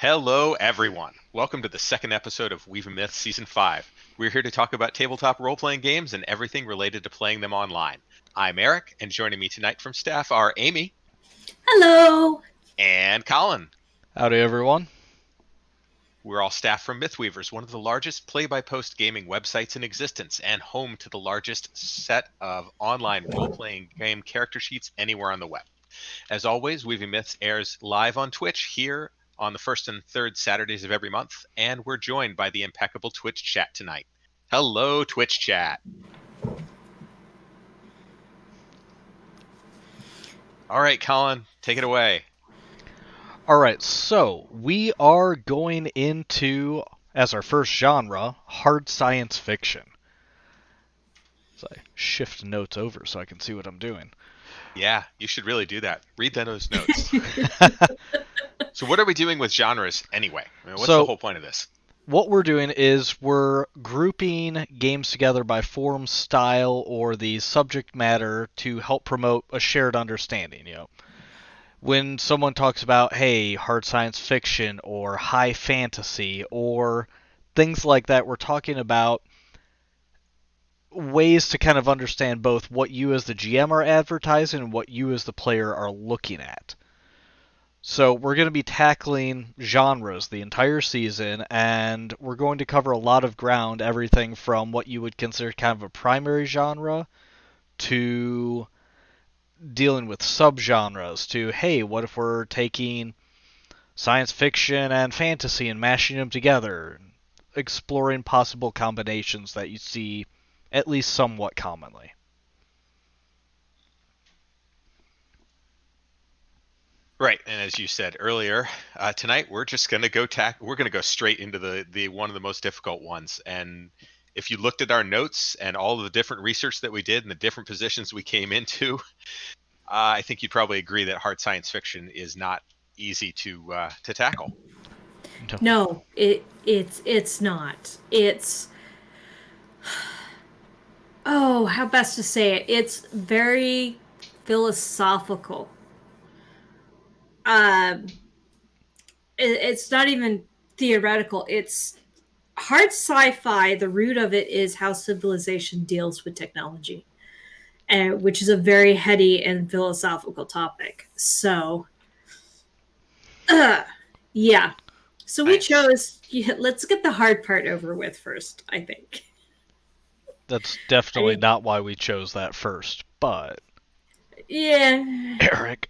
Hello, everyone. Welcome to the second episode of Weave Myths Season 5. We're here to talk about tabletop role playing games and everything related to playing them online. I'm Eric, and joining me tonight from staff are Amy Hello. and Colin. Howdy, everyone. We're all staff from Mythweavers, one of the largest play by post gaming websites in existence, and home to the largest set of online role playing game character sheets anywhere on the web. As always, Weaving Myths airs live on Twitch here on the first and third Saturdays of every month, and we're joined by the impeccable Twitch chat tonight. Hello, Twitch chat. All right, Colin, take it away. Alright, so we are going into, as our first genre, hard science fiction. So I shift notes over so I can see what I'm doing. Yeah, you should really do that. Read those notes. So what are we doing with genres anyway? I mean, what's the whole point of this? What we're doing is we're grouping games together by form, style, or the subject matter to help promote a shared understanding, When someone talks about, hey, hard science fiction or high fantasy or things like that, we're talking about ways to kind of understand both what you as the GM are advertising and what you as the player are looking at. So we're going to be tackling genres the entire season, and we're going to cover a lot of ground, everything from what you would consider kind of a primary genre to dealing with subgenres to, hey, what if we're taking science fiction and fantasy and mashing them together, exploring possible combinations that you see at least somewhat commonly. Right, and as you said earlier, tonight we're just going to go straight into the one of the most difficult ones. And if you looked at our notes and all the different research that we did and the different positions we came into, I think you'd probably agree that hard science fiction is not easy to tackle. No, it's not. It's how best to say it? It's very philosophical. Um, it's not even theoretical. It's hard sci-fi. The root of it is how civilization deals with technology, and which is a very heady and philosophical topic. So, yeah. So we chose. Yeah, let's get the hard part over with first. I think. That's definitely not why we chose that first, but... Yeah. Eric.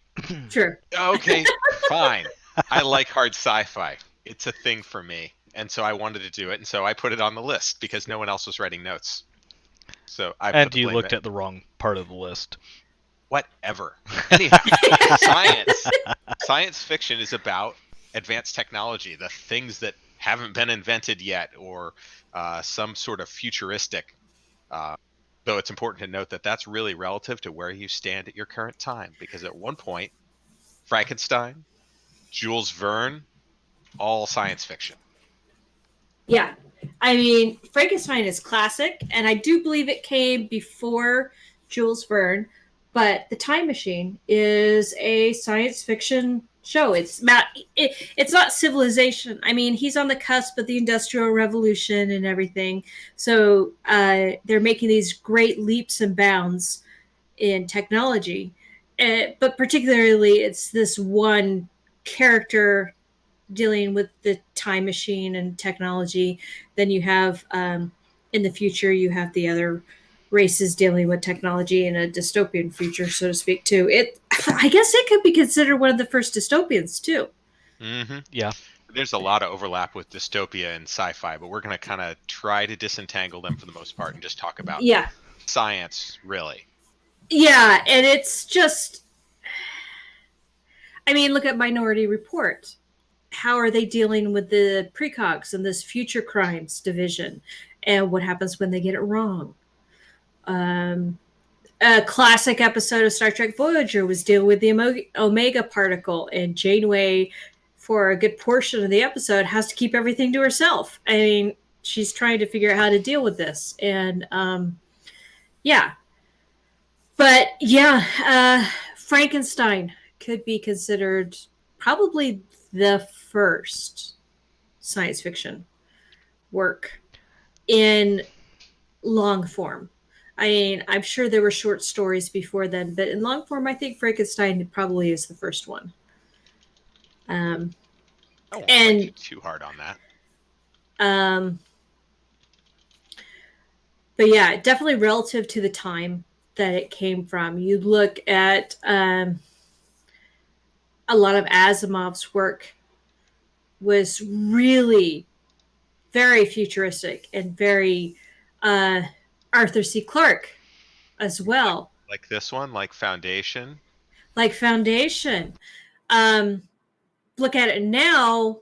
Sure. Okay, fine. I like hard sci-fi. It's a thing for me. And so I wanted to do it, and so I put it on the list because no one else was writing notes. So and you looked at the wrong part of the list. Whatever. Anyhow, science fiction is about advanced technology, the things that haven't been invented yet, or some sort of futuristic. Though it's important to note that that's really relative to where you stand at your current time, because at one point, Frankenstein, Jules Verne, all science fiction. Yeah. I mean, Frankenstein is classic, and I do believe it came before Jules Verne, but The Time Machine is a science fiction show. It's not civilization. I mean, he's on the cusp of the Industrial Revolution and everything. So they're making these great leaps and bounds in technology. But particularly, it's this one character dealing with the time machine and technology. Then you have, in the future, you have the other races dealing with technology in a dystopian future, so to speak, too. I guess it could be considered one of the first dystopians, too. Mm-hmm. Yeah. There's a lot of overlap with dystopia and sci-fi, but we're going to kind of try to disentangle them for the most part and just talk about science, really. Yeah, and it's just... I mean, look at Minority Report. How are they dealing with the precogs and this future crimes division? And what happens when they get it wrong? A classic episode of Star Trek Voyager was dealing with the Omega particle, and Janeway, for a good portion of the episode, has to keep everything to herself. I mean, she's trying to figure out how to deal with this, and yeah. But yeah, Frankenstein could be considered probably the first science fiction work in long form. I mean, I'm sure there were short stories before then, but in long form, I think Frankenstein probably is the first one. I won't fight you And too hard on that. um, but yeah, definitely relative to the time that it came from. You look at a lot of Asimov's work was really very futuristic and very uh, Arthur C. Clarke as well, Like this one, like Foundation. like Foundation. Um, Look at it now,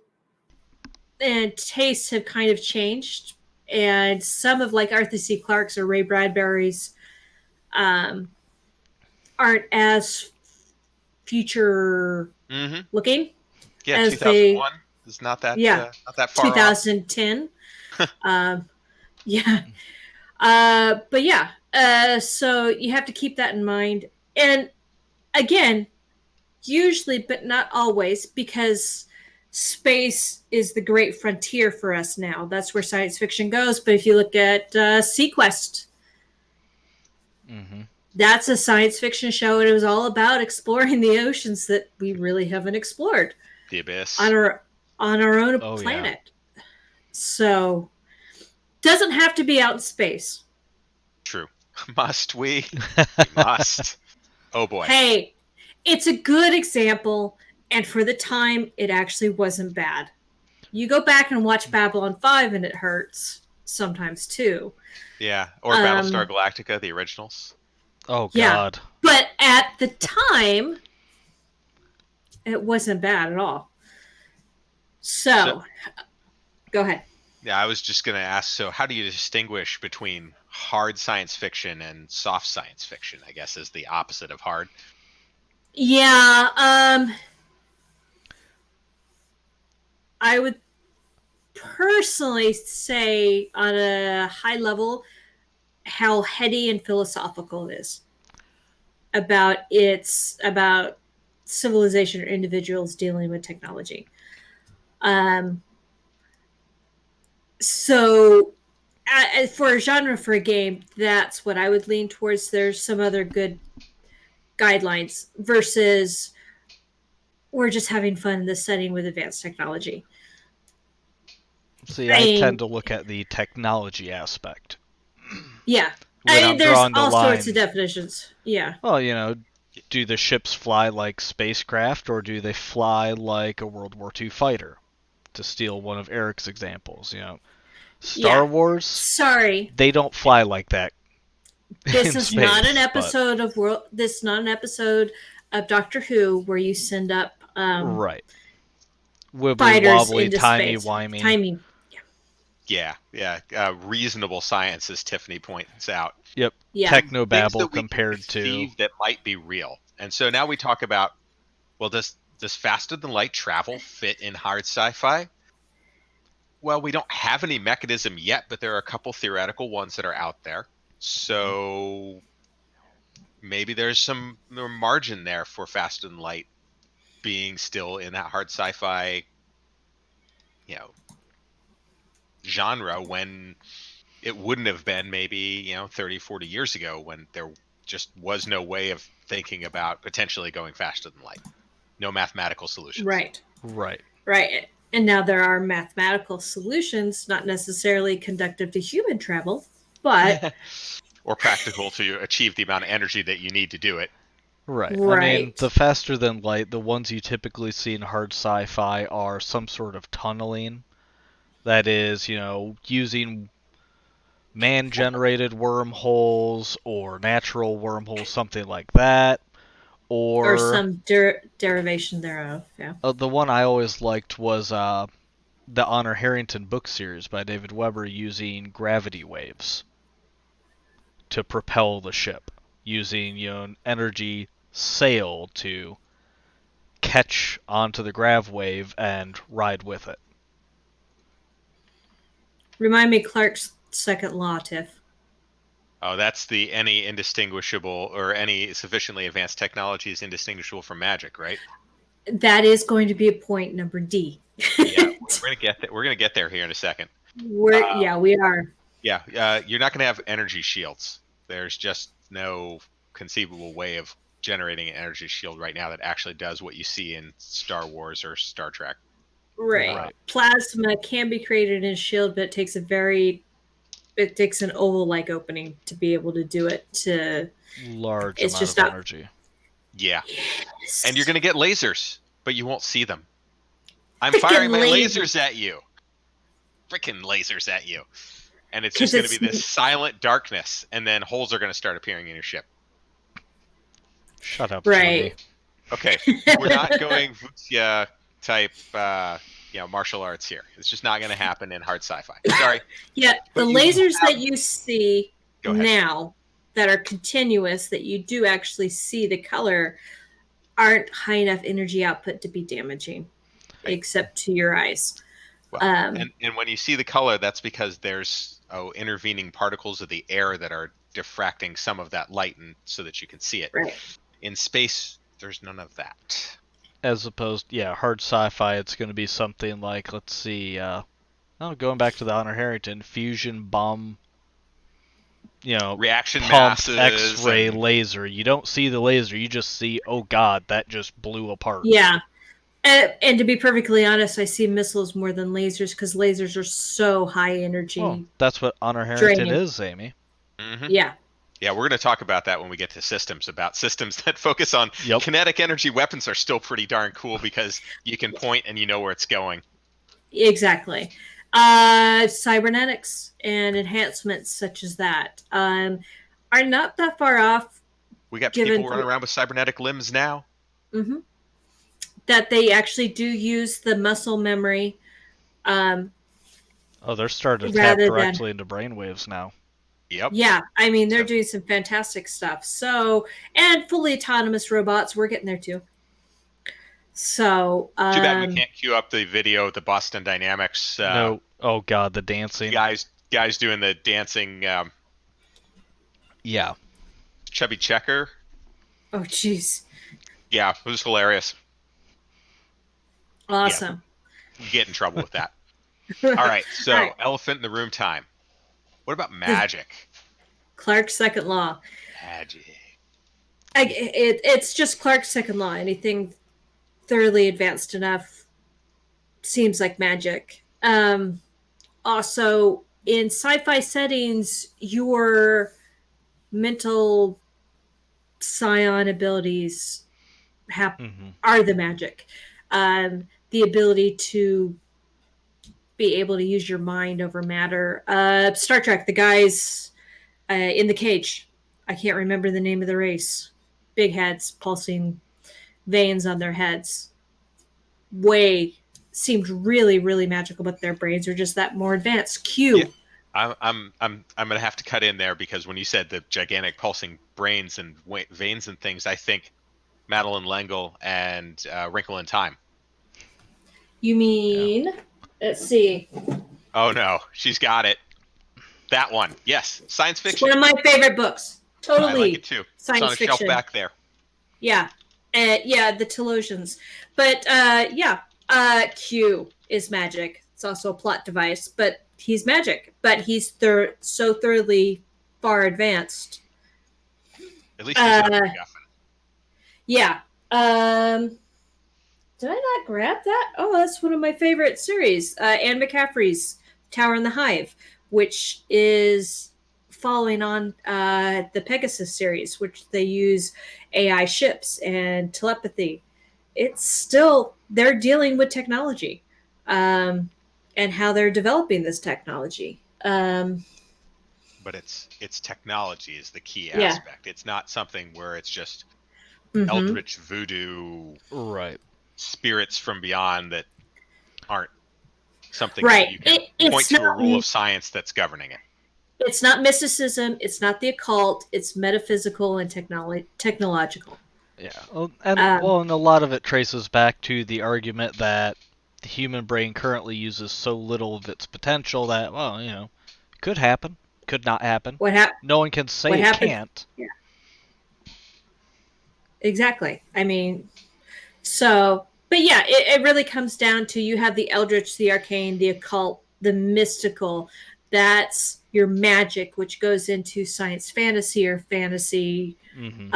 and tastes have kind of changed. And some of like Arthur C. Clarke's or Ray Bradbury's um, aren't as future Mm-hmm. looking Yeah, as they, 2001 is not that yeah, not that far off. 2010. Yeah. But yeah, so you have to keep that in mind. And again, usually, but not always, because space is the great frontier for us now. That's where science fiction goes. But if you look at Sequest, Mm-hmm. that's a science fiction show, and it was all about exploring the oceans that we really haven't explored The Abyss. on our own Oh, planet. Yeah. So doesn't have to be out in space. True. Must we? We must. Oh boy. Hey, it's a good example, and for the time, it actually wasn't bad. You go back and watch Babylon 5, and it hurts sometimes too. Yeah. Or Battlestar Galactica, the originals. Oh, Yeah, God. but at the time, it wasn't bad at all. So go ahead. Yeah, I was just going to ask, so how do you distinguish between hard science fiction and soft science fiction, I guess is the opposite of hard? Yeah, I would personally say on a high level how heady and philosophical it is about civilization or individuals dealing with technology. So for a genre for a game, that's what I would lean towards. There's some other good guidelines versus we're just having fun in this setting with advanced technology. See, I tend to look at the technology aspect. Yeah. When I'm there's drawing the all line, sorts of definitions. Yeah. Well, do the ships fly like spacecraft, or do they fly like a World War II fighter? To steal one of Eric's examples, Star Wars. Sorry, they don't fly like that. This is not an episode of World. This is not an episode of Doctor Who where you send up right. Wibbly fighters wobbly, into timey space. wimey. Timing. Yeah. Reasonable science, as Tiffany points out. Yep. Yeah. Technobabble compared to that might be real. And so now we talk about, well, does faster than light travel fit in hard sci-fi? Well, we don't have any mechanism yet, but there are a couple theoretical ones that are out there. So maybe there's some margin there for faster than light being still in that hard sci-fi, genre when it wouldn't have been maybe 30 40 years ago, when there just was no way of thinking about potentially going faster than light, no mathematical solutions. Right. And now there are mathematical solutions, not necessarily conductive to human travel, but or practical to achieve the amount of energy that you need to do it. Right. I mean, the faster than light, the ones you typically see in hard sci-fi are some sort of tunneling. That is, using man-generated wormholes or natural wormholes, something like that. Or some derivation thereof, yeah. The one I always liked was the Honor Harrington book series by David Weber, using gravity waves to propel the ship, using an energy sail to catch onto the grav wave and ride with it. Remind me Clarke's second law, Tiff. Oh, that's the any sufficiently advanced technology is indistinguishable from magic, right? That is going to be a point number D. Yeah, we're gonna get there. We're gonna get there here in a second. We are. Yeah, you're not gonna have energy shields. There's just no conceivable way of generating an energy shield right now that actually does what you see in Star Wars or Star Trek. Right. Plasma can be created in a shield, but it takes an oval-like opening to be able to do it. Large It's amount just of not. energy. Yeah, Yes. and you're gonna get lasers, but you won't see them. I'm firing my lasers at you. Freaking lasers at you. And it's just going to be this silent darkness, and then holes are going to start appearing in your ship. Shut up, Right. Jimmy. Okay, we're not going Wuxia type, martial arts here. It's just not going to happen in hard sci-fi. Sorry. Yeah, the lasers that you see Go ahead. now that are continuous, that you do actually see the color, aren't high enough energy output to be damaging, Right. except to your eyes. Well, and when you see the color, that's because there's intervening particles of the air that are diffracting some of that light, and so that you can see it. Right. In space, there's none of that. As opposed, hard sci-fi, it's going to be something like, let's see, going back to the Honor Harrington, fusion bomb, reaction pumped masses, X-ray laser. You don't see the laser, you just see, oh god, that just blew apart. Yeah. And to be perfectly honest, I see missiles more than lasers because lasers are so high energy. Well, that's what Honor Harrington is, Amy. Mm-hmm. Yeah. Yeah, we're going to talk about that when we get to systems. About systems that focus on kinetic energy weapons are still pretty darn cool because you can point and you know where it's going. Exactly. Cybernetics and enhancements such as that are not that far off. We got people running around with cybernetic limbs now. Mm-hmm. That they actually do use the muscle memory. They're starting to tap directly into brainwaves now. Yep. Yeah, I mean, they're doing some fantastic stuff. So, and fully autonomous robots, we're getting there too. So, too bad we can't cue up the video of the Boston Dynamics. No. Oh god, the dancing. Guys doing the dancing. Yeah. Chubby checker. Oh, jeez. Yeah, it was hilarious. Awesome. Yeah, get in trouble with that. All right, so elephant in the room time. What about magic? Clarke's second law. Magic. It's just Clarke's second law. Anything thoroughly advanced enough seems like magic. Also, in sci-fi settings, your mental psion abilities are the magic. The ability to be able to use your mind over matter. Star Trek, the guys in the cage. I can't remember the name of the race. Big heads, pulsing veins on their heads. Seemed really, really magical, but their brains are just that more advanced. Q. Yeah. I'm gonna have to cut in there because when you said the gigantic pulsing brains and veins and things, I think Madeleine L'Engle and Wrinkle in Time. You mean? Let's see. Oh no, she's got it. That one, yes, science fiction. It's one of my favorite books. Totally. I like it too. Science it's on a fiction. shelf back there. Yeah, the Telosians. But Q is magic. It's also a plot device, but he's magic. But he's so thoroughly far advanced. At least he's not MacGuffin. Yeah. Did I not grab that? Oh, that's one of my favorite series. Anne McCaffrey's Tower in the Hive, which is following on the Pegasus series, which they use AI ships and telepathy. They're dealing with technology and how they're developing this technology. But it's technology is the key aspect. It's not something where it's just eldritch voodoo spirits from beyond that aren't something that you can point to a rule of science that's governing it. It's not mysticism. It's not the occult. It's metaphysical and technological. Yeah, and a lot of it traces back to the argument that the human brain currently uses so little of its potential that, could happen, could not happen. No one can say it can't. Yeah. Exactly. I mean, so But yeah, it really comes down to you have the eldritch, the arcane, the occult, the mystical. That's your magic, which goes into science fantasy or fantasy, Mm-hmm.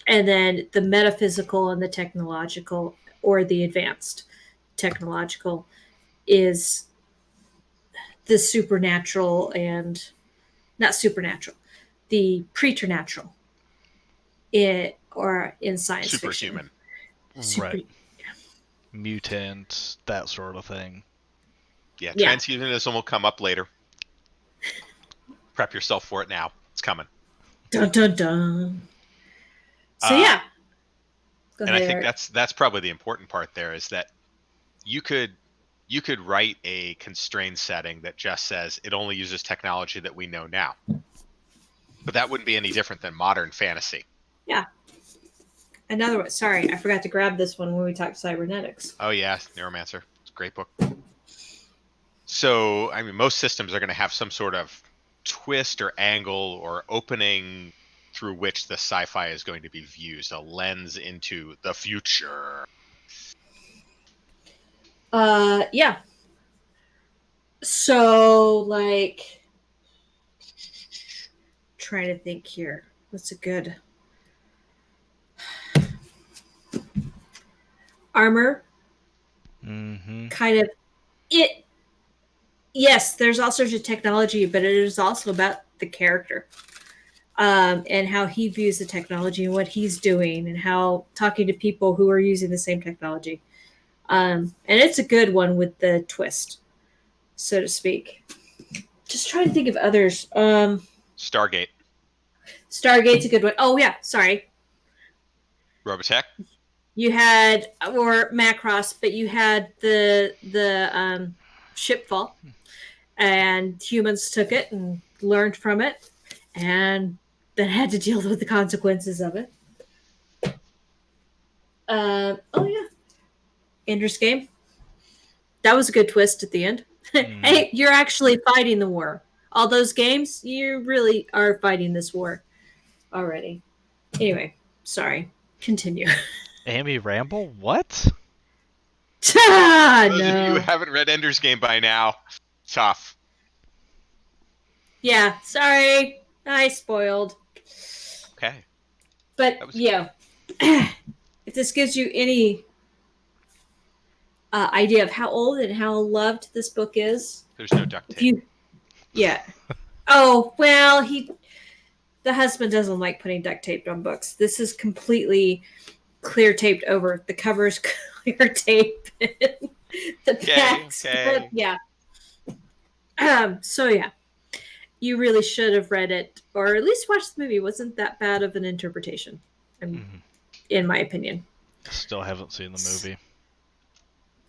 and then the metaphysical and the technological or the advanced technological is the supernatural and not supernatural, the preternatural in science fiction. Superhuman. Super, Right. Mutant, that sort of thing. Yeah, yeah. transhumanism will come up later. Prep yourself for it now. It's coming. Dun dun dun. So Uh, yeah, go and I ahead, think Eric. that's probably the important part there is that you could write a constrained setting that just says it only uses technology that we know now. But that wouldn't be any different than modern fantasy. Yeah. Another one. Sorry, I forgot to grab this one when we talked cybernetics. Oh yeah, Neuromancer. It's a great book. So, I mean, most systems are going to have some sort of twist or angle or opening through which the sci-fi is going to be viewed, a lens into the future. Yeah. So like, trying to think here. What's a good armor? Mm-hmm. Kind of it. Yes, there's all sorts of technology, but it is also about the character. And how he views the technology and what he's doing and how talking to people who are using the same technology. And it's a good one with the twist, so to speak. Just trying to think of others. Stargate, Stargate's a good one. Oh yeah, sorry. Robotech. You had or Macross, but you had the ship fall, and humans took it and learned from it, and then had to deal with the consequences of it. Oh yeah, Ender's Game. That was a good twist at the end. Mm. Hey, you're actually fighting the war. All those games, you really are fighting this war already. Anyway, sorry. Continue. Amy Ramble? What? Those of you who No. haven't read Ender's Game by now, tough. Yeah, sorry. I spoiled. Okay. But That was yeah, if this gives you any idea of how old and how loved this book is, There's no duct if tape. you, yeah. Oh well, the husband doesn't like putting duct tape on books. This is completely clear taped over. The cover's clear tape. The backs, Okay. yeah. So yeah, you really should have read it or at least watched the movie. It wasn't that bad of an interpretation, Mm-hmm. in my opinion. Still haven't seen the movie.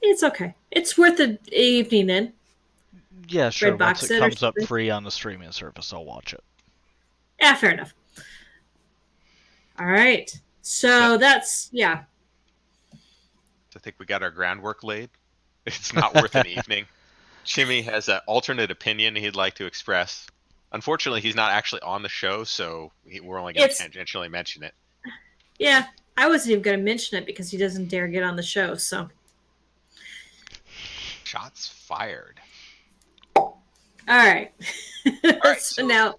It's okay. It's worth an evening in. Yeah, sure. Red Once box it it or comes up something. free on the streaming service, I'll watch it. Yeah, fair enough. All right. So that's yeah. I think we got our groundwork laid. It's not worth an evening. Jimmy has an alternate opinion he'd like to express. Unfortunately, he's not actually on the show, so we're only going to It's tangentially mention it. yeah. I wasn't even going to mention it because he doesn't dare get on the show. So Shots fired. all right. All right, So so now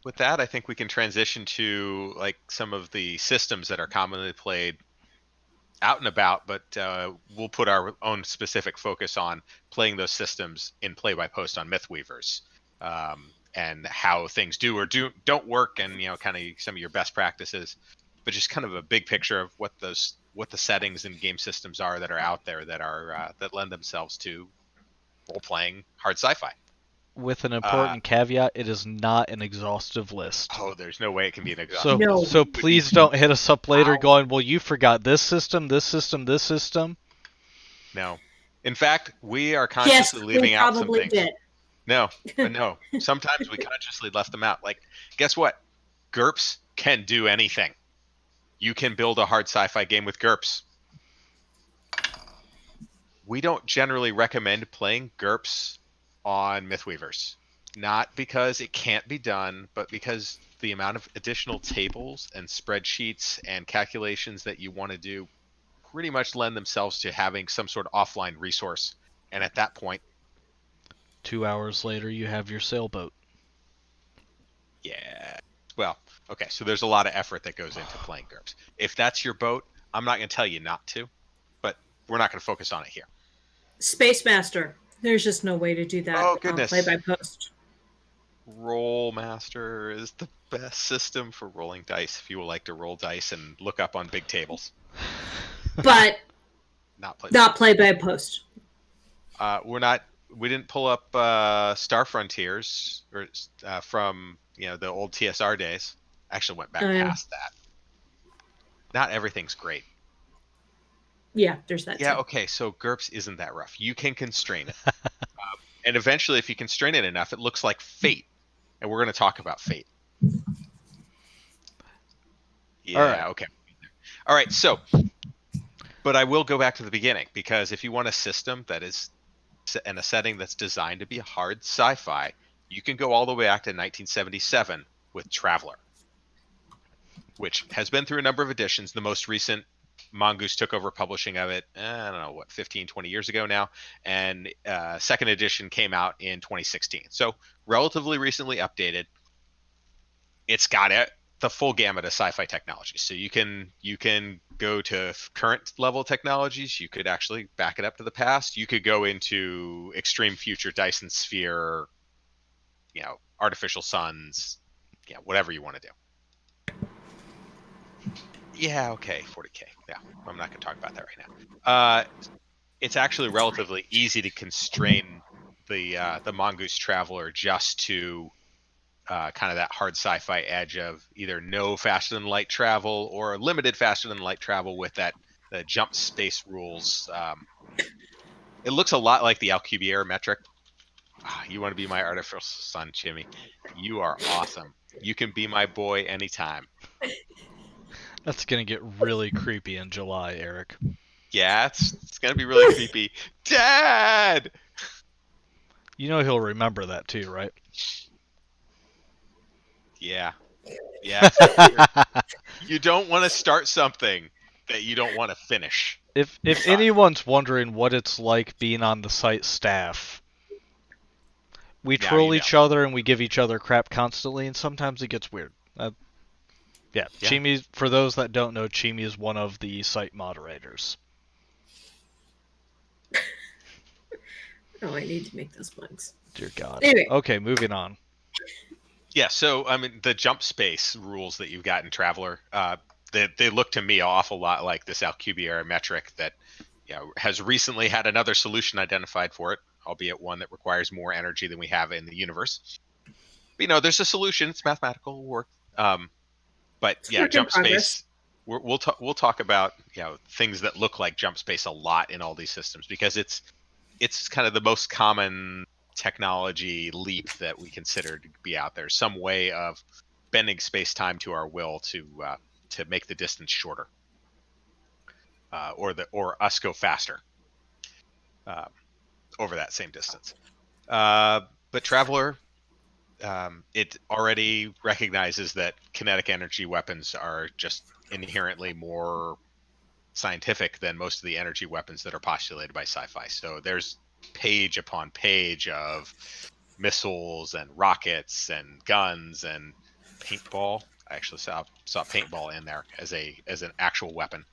with that, I think we can transition to like some of the systems that are commonly played out and about, but we'll put our own specific focus on playing those systems in play by post on Mythweavers, and how things do or don't work, and kind of some of your best practices, but just kind of a big picture of what the settings and game systems are that are out there that are that lend themselves to role playing hard sci-fi. With an important caveat, it is not an exhaustive list. Oh, there's no way it can be an So, exhaustive. No. so please don't hit us up later Wow. going, well, you forgot this system, this system, this system. No. In fact, we are yes, consciously we leaving out some probably things. did. No, no. Sometimes we consciously left them out. Like, guess what? GURPS can do anything. You can build a hard sci-fi game with GURPS. We don't generally recommend playing GURPS on Mythweavers. Not because it can't be done, but because the amount of additional tables and spreadsheets and calculations that you want to do pretty much lend themselves to having some sort of offline resource. And at that point, 2 hours later, you have your sailboat. yeah. Well, okay, so there's a lot of effort that goes into playing GURPS. If that's your boat, I'm not going to tell you not to, but we're not going to focus on it here. Space Master. There's just no way to do that Oh, on goodness. play by post. Rollmaster is the best system for rolling dice if you would like to roll dice and look up on big tables. But Not play by post. We didn't pull up Star Frontiers or from the old TSR days. Actually went back past that. Not everything's great. Yeah, there's that. Yeah, too. okay, so GURPS isn't that rough. You can constrain it. And eventually, if you constrain it enough, it looks like Fate. And we're going to talk about Fate. Yeah, All right. Okay. All right, so, but I will go back to the beginning, because if you want a system that is in a setting that's designed to be hard sci-fi, you can go all the way back to 1977 with Traveller, which has been through a number of editions. The most recent, Mongoose took over publishing of it, I don't know, 15, 20 years ago now. And second edition came out in 2016. So relatively recently updated. It's got the full gamut of sci-fi technologies. So you can go to current level technologies. You could actually back it up to the past. You could go into extreme future, Dyson Sphere, artificial suns, whatever you want to do. Yeah, okay, 40K. Yeah, I'm not going to talk about that right now. It's actually relatively easy to constrain the Mongoose Traveler just to kind of that hard sci-fi edge of either no faster than light travel or limited faster than light travel with the jump space rules. It looks a lot like the Alcubierre metric. You want to be my artificial sun, Jimmy? You are awesome. You can be my boy anytime. That's going to get really creepy in July, Eric. Yeah, it's going to be really creepy. Dad! You know he'll remember that too, right? Yeah. You don't want to start something that you don't want to finish. If anyone's wondering what it's like being on the site staff, we troll each other and we give each other crap constantly, and sometimes it gets weird. Yeah, Chimi, for those that don't know, Chimi is one of the site moderators. Oh, I need to make those bugs. Dear God. Anyway. Okay, moving on. Yeah, so I mean the jump space rules that you've got in Traveller, they look to me an awful lot like this Alcubierre metric that has recently had another solution identified for it, albeit one that requires more energy than we have in the universe. But, there's a solution. It's mathematical work. But yeah, jump space. We'll talk about things that look like jump space a lot in all these systems, because it's kind of the most common technology leap that we consider to be out there. Some way of bending space-time to our will to make the distance shorter, or us go faster over that same distance. But Traveller, it already recognizes that kinetic energy weapons are just inherently more scientific than most of the energy weapons that are postulated by sci-fi. So there's page upon page of missiles and rockets and guns and paintball. I actually saw paintball in there as an actual weapon.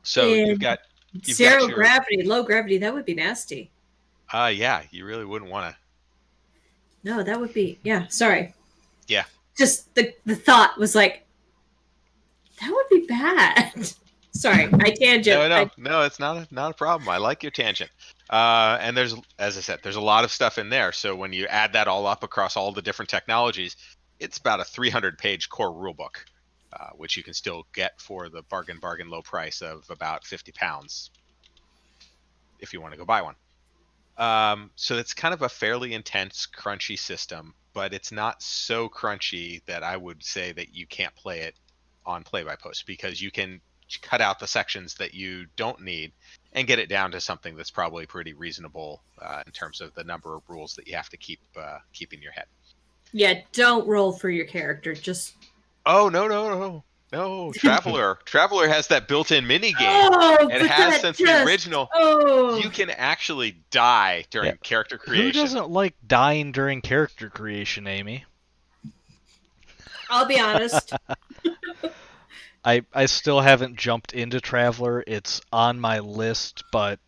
So you've got zero gravity, low gravity. That would be nasty. Yeah, you really wouldn't want to. No, that would be sorry. Yeah. Just the thought was like, that would be bad. Sorry, I tangent. No, it's not a problem. I like your tangent. And there's, as I said, there's a lot of stuff in there. So when you add that all up across all the different technologies, it's about a 300-page core rulebook, which you can still get for the bargain low price of about £50 if you want to go buy one. So it's kind of a fairly intense, crunchy system, but it's not so crunchy that I would say that you can't play it on play-by-post, because you can cut out the sections that you don't need and get it down to something that's probably pretty reasonable in terms of the number of rules that you have to keep in your head. Yeah, don't roll for your character. Just no. No, Traveler. Traveler has that built-in mini game. Oh, It but has that since just, the original. oh, You can actually die during Yeah. character Who creation. doesn't like dying during character creation, Amy? I'll be honest. I still haven't jumped into Traveler. It's on my list, but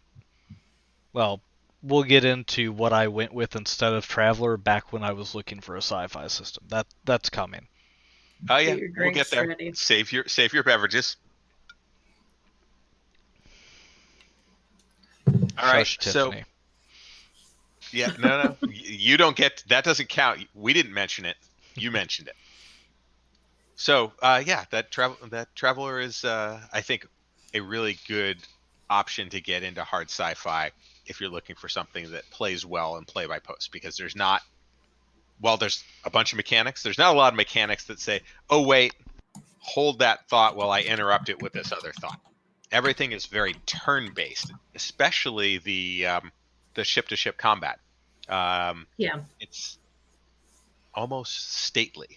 well, we'll get into what I went with instead of Traveler back when I was looking for a sci-fi system. That's coming. Oh yeah, Get your we'll get drinks there. ready. Save your beverages. All right, Shush, so Tiffany. yeah, no, you don't get that. Doesn't count. We didn't mention it. You mentioned it. So yeah, that Traveler is I think a really good option to get into hard sci-fi if you're looking for something that plays well in play by post, because there's not, well, there's a bunch of mechanics. There's not a lot of mechanics that say, oh wait, hold that thought while I interrupt it with this other thought. Everything is very turn-based, especially the ship-to-ship combat. Yeah. It's almost stately,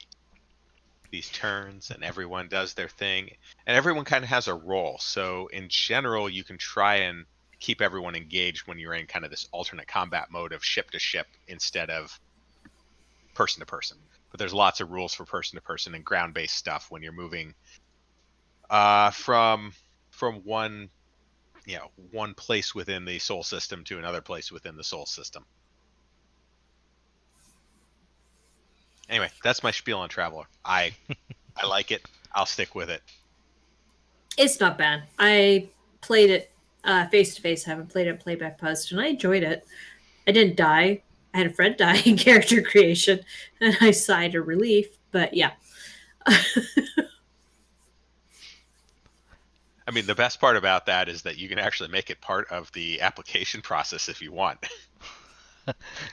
these turns, and everyone does their thing, and everyone kind of has a role. So in general, you can try and keep everyone engaged when you're in kind of this alternate combat mode of ship-to-ship instead of person-to-person. But there's lots of rules for person-to-person and ground-based stuff when you're moving from one one place within the Sol system to another place within the Sol system. Anyway, that's my spiel on Traveler. I like it. I'll stick with it. It's not bad. I played it face to face. I haven't played it play by post, and I enjoyed it. I didn't die. I had a friend die in character creation, and I sighed a relief. But yeah. I mean, the best part about that is that you can actually make it part of the application process if you want.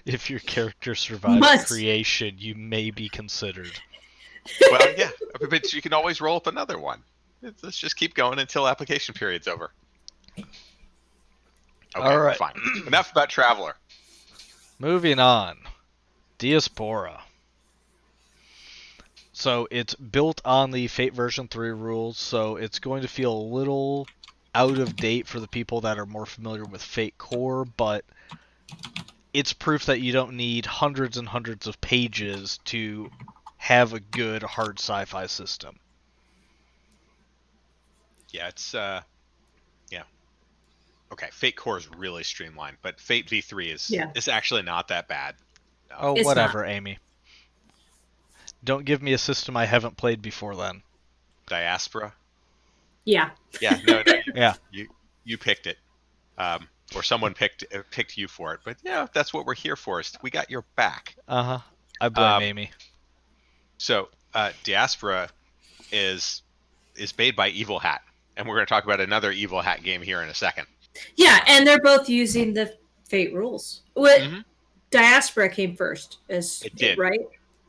If your character survives Must. creation, you may be considered. Well, yeah, but you can always roll up another one. Let's just keep going until application period's over. Okay, All right. fine. Enough about Traveler. Moving on. Diaspora. So it's built on the Fate version 3 rules, so it's going to feel a little out of date for the people that are more familiar with Fate Core, but it's proof that you don't need hundreds and hundreds of pages to have a good hard sci-fi system. Yeah, it's okay. Fate Core is really streamlined, but Fate V3 is actually not that bad. Oh, It's whatever, Amy. Don't give me a system I haven't played before then. Diaspora. Yeah. Yeah, no, Yeah. You picked it, or someone picked you for it. But yeah, that's what we're here for. Is we got your back. Uh-huh. I blame Amy. So Diaspora is made by Evil Hat, and we're going to talk about another Evil Hat game here in a second. Yeah, and they're both using the Fate rules. What Diaspora came first, It did, right?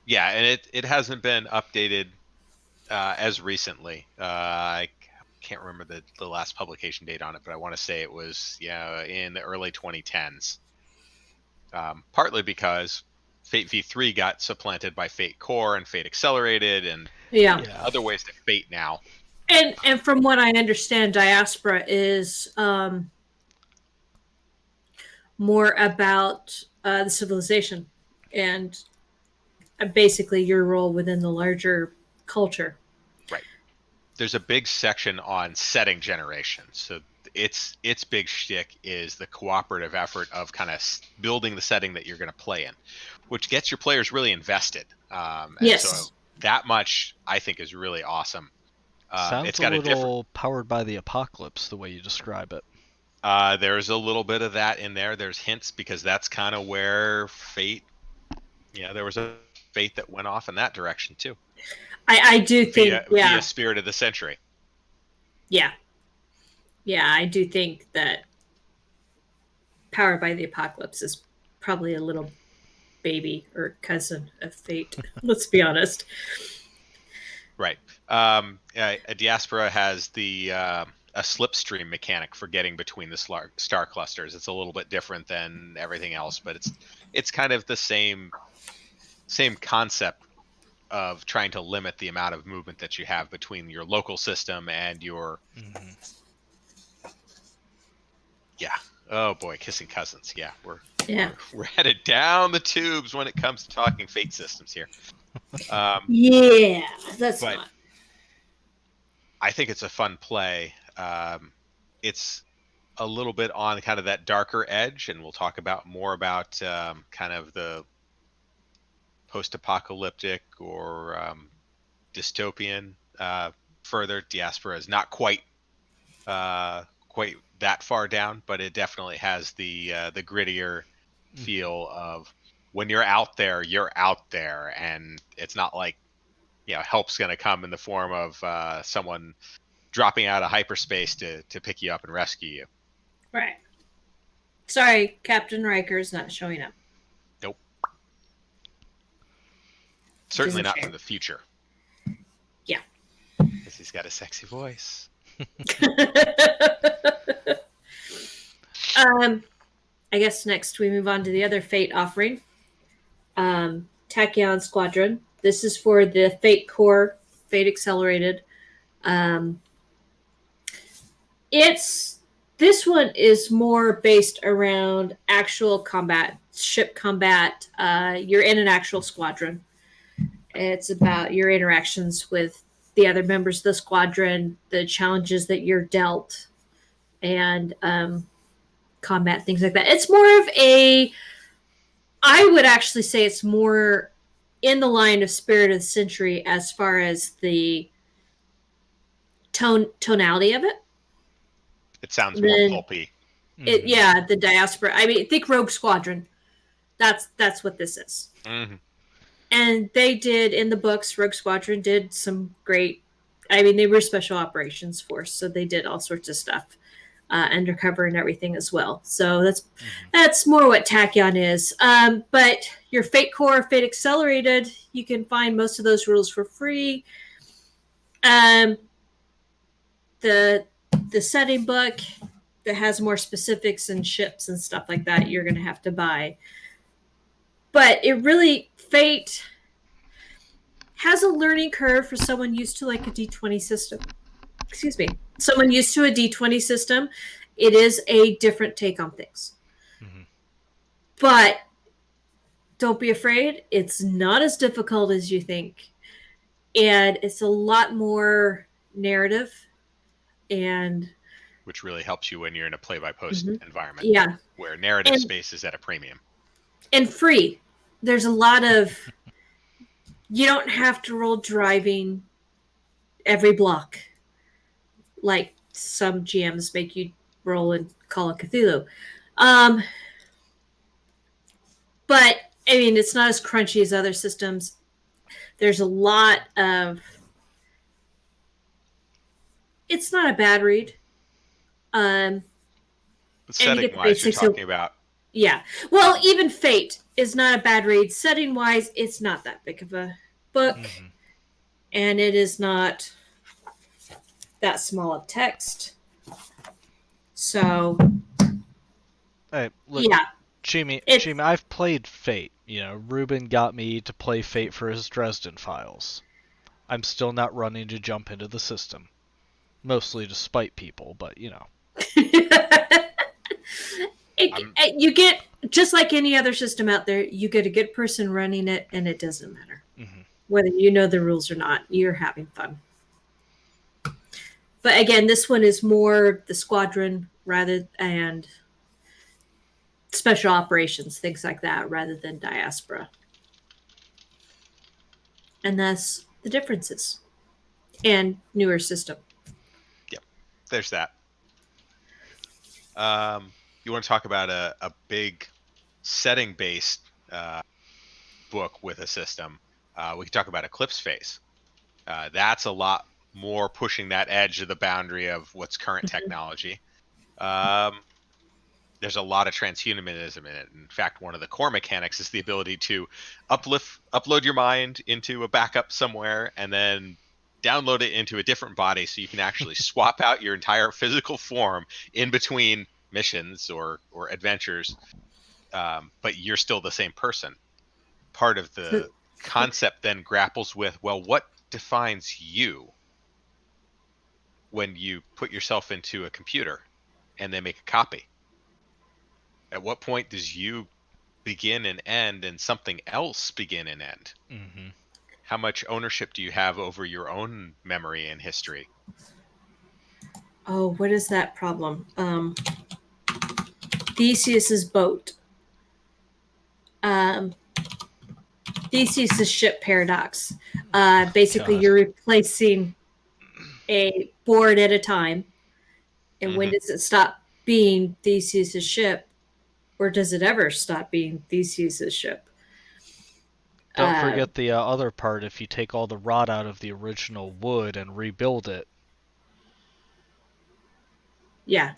Yeah, and it hasn't been updated as recently. I can't remember the last publication date on it, but I want to say it was in the early 2010s. Partly because Fate V3 got supplanted by Fate Core and Fate Accelerated and other ways to Fate now. And from what I understand, Diaspora is more about the civilization and basically your role within the larger culture. Right. There's a big section on setting generation. So its big shtick is the cooperative effort of kind of building the setting that you're going to play in, which gets your players really invested. Yes. So that much I think is really awesome. Sounds it's got a little powered by the apocalypse, the way you describe it. There's a little bit of that in there. There's hints because that's kind of where Fate. Yeah, there was a Fate that went off in that direction too. I do think via Spirit of the Century. Yeah, I do think that Powered by the Apocalypse is probably a little baby or cousin of Fate. Let's be honest. Right. A Diaspora has the a slipstream mechanic for getting between the star clusters. It's a little bit different than everything else, but it's kind of the same concept of trying to limit the amount of movement that you have between your local system and your oh boy, kissing cousins. Yeah, we're headed down the tubes when it comes to talking fate systems here. Yeah, that's but not. I think it's a fun play. It's a little bit on kind of that darker edge, and we'll talk about more about kind of the post-apocalyptic or dystopian further. Diaspora is not quite that far down, but it definitely has the grittier feel of when you're out there, and it's not like help's going to come in the form of someone dropping out of hyperspace to pick you up and rescue you. Right. Sorry, Captain Riker's not showing up. Nope. Certainly not from the future. Yeah. Because he's got a sexy voice. I guess next we move on to the other Fate offering. Tachyon Squadron. This is for the Fate Core, Fate Accelerated. This one is more based around actual combat, ship combat. You're in an actual squadron. It's about your interactions with the other members of the squadron, the challenges that you're dealt, and combat, things like that. It's more of I would actually say it's more in the line of Spirit of the Century as far as the tonality of it. It sounds more pulpy. The Diaspora. I mean, think Rogue Squadron. That's what this is. Mm-hmm. And they did, in the books, Rogue Squadron did some great... I mean, they were Special Operations Force, so they did all sorts of stuff. Undercover and everything as well. So that's more what Tachyon is. But your Fate Core, Fate Accelerated, you can find most of those rules for free. The setting book that has more specifics and ships and stuff like that, you're going to have to buy. But it really, Fate has a learning curve for someone used to like a D20 system. Excuse me. Someone used to a D20 system. It is a different take on things. But don't be afraid. It's not as difficult as you think. And it's a lot more narrative. And which really helps you when you're in a play-by-post environment. Yeah. Where narrative space is at a premium. And free. There's a lot of... You don't have to roll driving every block like some GMs make you roll in Call of Cthulhu. But, I mean, it's not as crunchy as other systems. There's a lot of... It's not a bad read. But setting-wise, you're talking about... Yeah. Well, even Fate is not a bad read. Setting-wise, it's not that big of a book. And it is not that small of text. So... Hey, look, Chimi, I've played Fate. Ruben got me to play Fate for his Dresden Files. I'm still not running to jump into the system. Mostly to spite people, but you get, just like any other system out there, you get a good person running it, and it doesn't matter. Whether you know the rules or not, you're having fun. But again, this one is more the squadron and special operations, things like that, rather than Diaspora. And that's the differences. And newer system. Yep, there's that. You want to talk about a big setting-based book with a system? We can talk about Eclipse Phase. That's a lot more pushing that edge of the boundary of what's current technology. There's a lot of transhumanism in it. In fact, one of the core mechanics is the ability to upload your mind into a backup somewhere and then download it into a different body so you can actually swap out your entire physical form in between missions or adventures, but you're still the same person. Part of the concept then grapples with, well, what defines you when you put yourself into a computer and they make a copy? At what point does you begin and end and something else begin and end? Mm-hmm. How much ownership do you have over your own memory and history? Oh, what is that problem? Theseus's boat. Theseus's ship paradox. Basically, God. you're replacing a board at a time. And when Mhm. does it stop being Theseus's ship? Or does it ever stop being Theseus's ship? Don't forget the other part. If you take all the rot out of the original wood and rebuild it, Yeah.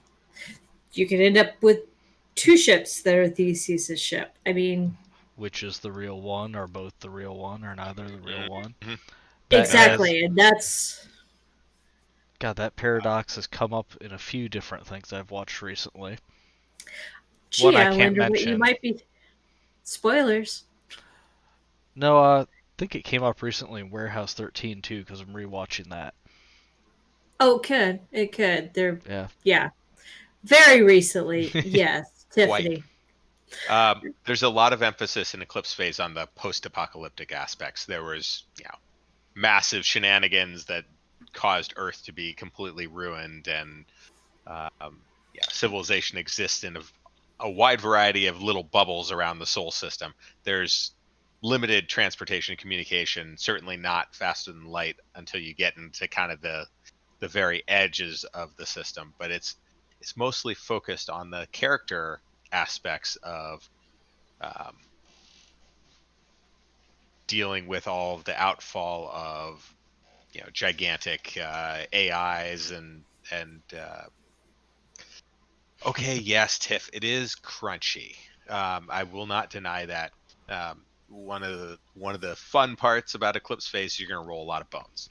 You can end up with two ships that are Theseus's ship. I mean, which is the real one, or both the real one, or neither the real one. Mhm. That has exactly. And that's. God. That paradox has come up in a few different things I've watched recently. One Gee, I I can't wonder what you mention. might be. Spoilers. No, I think it came up recently in Warehouse 13 too, because I'm rewatching that. Oh, it could. It could. They're. Yeah. Yeah. Very recently. Yes. Quite. Tiffany. There's a lot of emphasis in Eclipse Phase on the post-apocalyptic aspects. There was, massive shenanigans that caused Earth to be completely ruined, and civilization exists in a wide variety of little bubbles around the Sol system. There's limited transportation and communication, certainly not faster than light until you get into kind of the very edges of the system. But it's mostly focused on the character aspects of um, dealing with all of the outfall of gigantic AIs and okay, yes, Tiff, it is crunchy. I will not deny that. One of the fun parts about Eclipse Phase, you're going to roll a lot of bones.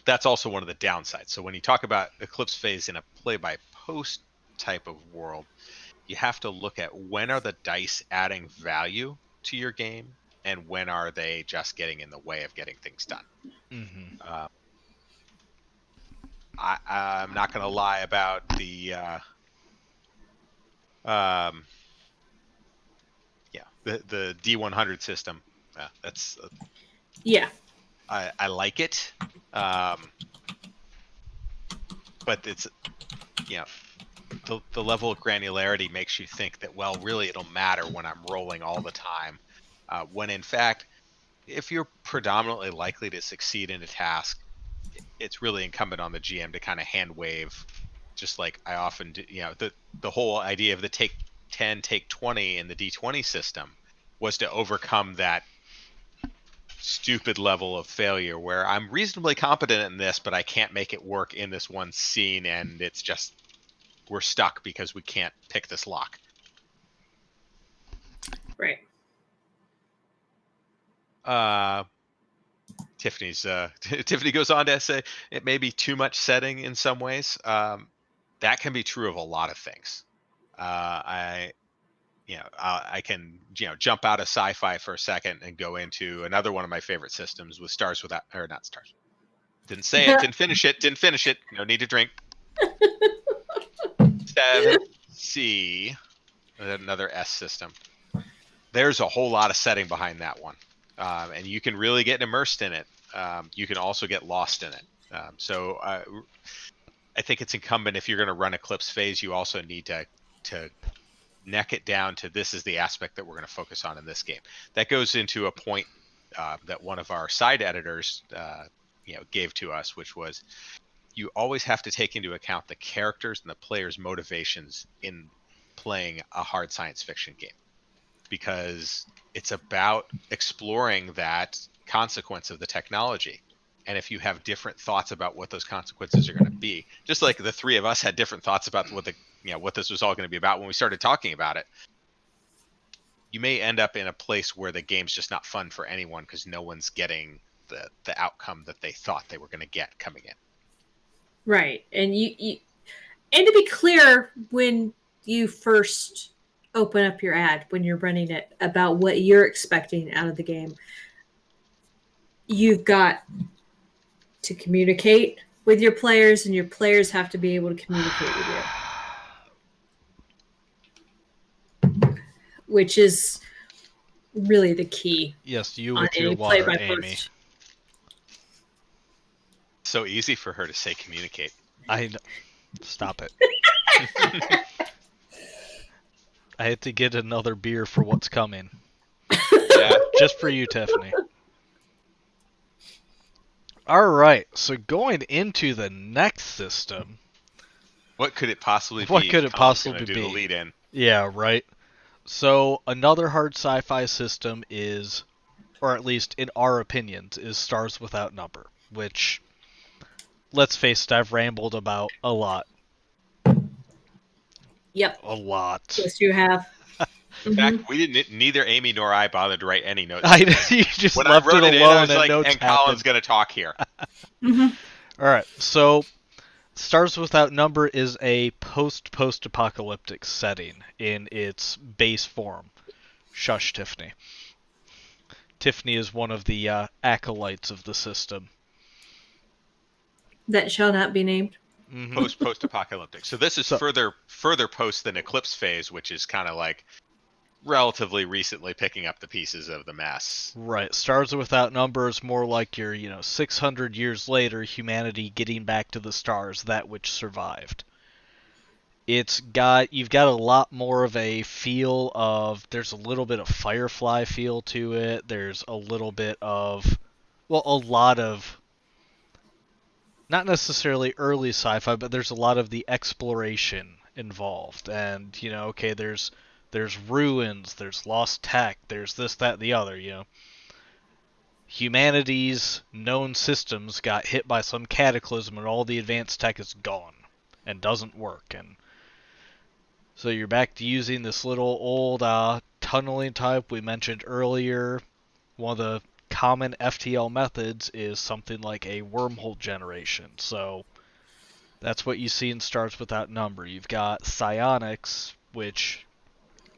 That's also one of the downsides. So when you talk about Eclipse Phase in a play by post type of world, you have to look at when are the dice adding value to your game and when are they just getting in the way of getting things done. Mm-hmm. I'm not going to lie about um, the D100 system. That's Yeah. I like it, but it's the level of granularity makes you think that, well, really it'll matter when I'm rolling all the time, when in fact, if you're predominantly likely to succeed in a task, it's really incumbent on the GM to kind of hand wave, just like I often do. The whole idea of the take 10, take 20 in the D20 system was to overcome that stupid level of failure where I'm reasonably competent in this, but I can't make it work in this one scene, and it's just we're stuck because we can't pick this lock. Right. Tiffany goes on to say it may be too much setting in some ways. That can be true of a lot of things. I can jump out of sci-fi for a second and go into another one of my favorite systems with Stars Without, or not Stars. Didn't say it. Didn't finish it. Didn't finish it. No need to drink. 7th C, another S system. There's a whole lot of setting behind that one, and you can really get immersed in it. You can also get lost in it. So I think it's incumbent, if you're going to run Eclipse Phase, you also need to neck it down to, this is the aspect that we're going to focus on in this game. That goes into a point that one of our side editors gave to us, which was, you always have to take into account the characters and the players' motivations in playing a hard science fiction game, because it's about exploring that consequence of the technology. And if you have different thoughts about what those consequences are going to be, just like the three of us had different thoughts about what this was all going to be about when we started talking about it, you may end up in a place where the game's just not fun for anyone because no one's getting the outcome that they thought they were going to get coming in. Right. And you and to be clear, when you first open up your ad when you're running it about what you're expecting out of the game. You've got to communicate with your players, and your players have to be able to communicate with you, which is really the key. Yes, you on with your any water, play-by-post. Amy. So easy for her to say communicate. Stop it. I had to get another beer for what's coming. Yeah. Just for you, Tiffany. Alright, so going into the next system. What could it possibly be? What could it Colin's possibly gonna do be? the lead in. Yeah, right. So another hard sci-fi system is, or at least in our opinions, is Stars Without Number, which, let's face it, I've rambled about a lot. Yep. A lot. Yes, you have. In fact, we didn't. Neither Amy nor I bothered to write any notes. You just when left I wrote it it alone in, I was and like, notes and Colin's happened. gonna talk here. Alright, so Stars Without Number is a post-apocalyptic setting in its base form. Shush, Tiffany. Tiffany is one of the acolytes of the system. That shall not be named. Post-apocalyptic. So this is further post than Eclipse phase, which is kind of like relatively recently picking up the pieces of the mess. Right. Stars Without Number is more like your, 600 years later, humanity getting back to the stars, that which survived. You've got a lot more of a feel of, there's a little bit of Firefly feel to it. There's a little bit of, well, a lot of, not necessarily early sci-fi, but there's a lot of the exploration involved. And, okay, there's ruins, there's lost tech, there's this, that, the other, Humanity's known systems got hit by some cataclysm and all the advanced tech is gone and doesn't work. And so you're back to using this little old tunneling type we mentioned earlier. One of the common FTL methods is something like a wormhole generation. So that's what you see in Stars Without Number. You've got Psionics, which,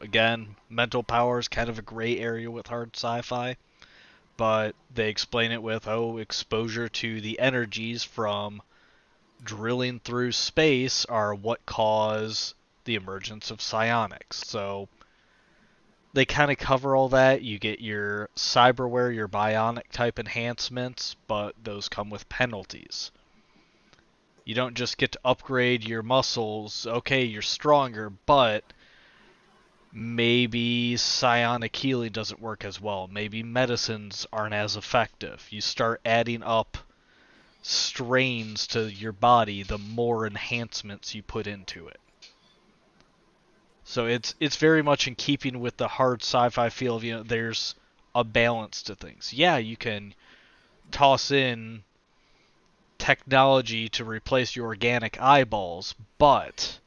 again, mental power is kind of a gray area with hard sci-fi, but they explain it with, exposure to the energies from drilling through space are what cause the emergence of psionics. So they kind of cover all that. You get your cyberware, your bionic type enhancements, but those come with penalties. You don't just get to upgrade your muscles. Okay, you're stronger, but maybe psionic healing doesn't work as well. Maybe medicines aren't as effective. You start adding up strains to your body the more enhancements you put into it. So it's very much in keeping with the hard sci-fi feel of, there's a balance to things. Yeah, you can toss in technology to replace your organic eyeballs, but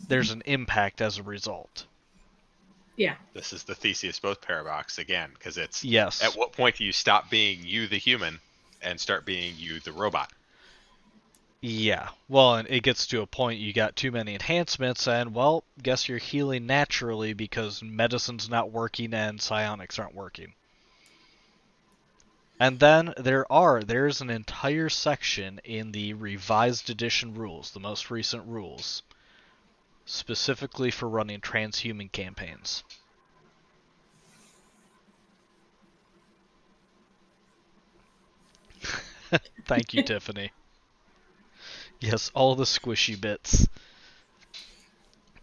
there's an impact as a result. Yeah. This is the Theseus both paradox again, because it's yes. At what point do you stop being you, the human, and start being you, the robot? Yeah, well, and it gets to a point you got too many enhancements, and, well, guess you're healing naturally because medicine's not working and psionics aren't working. And then there's an entire section in the revised edition rules, the most recent rules, specifically for running transhuman campaigns. Thank you, Tiffany. Yes, all the squishy bits.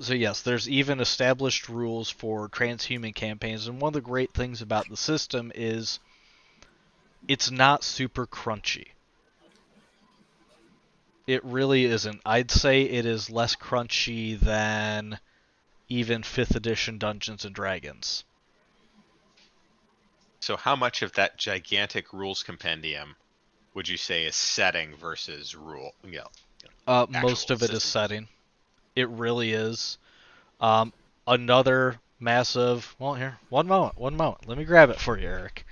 So yes, there's even established rules for transhuman campaigns, and one of the great things about the system is it's not super crunchy. It really isn't. I'd say it is less crunchy than even 5th edition Dungeons & Dragons. So how much of that gigantic rules compendium would you say is setting versus rule? Most of it is setting. It really is. Another massive... Well, here, one moment. Let me grab it for you, Eric.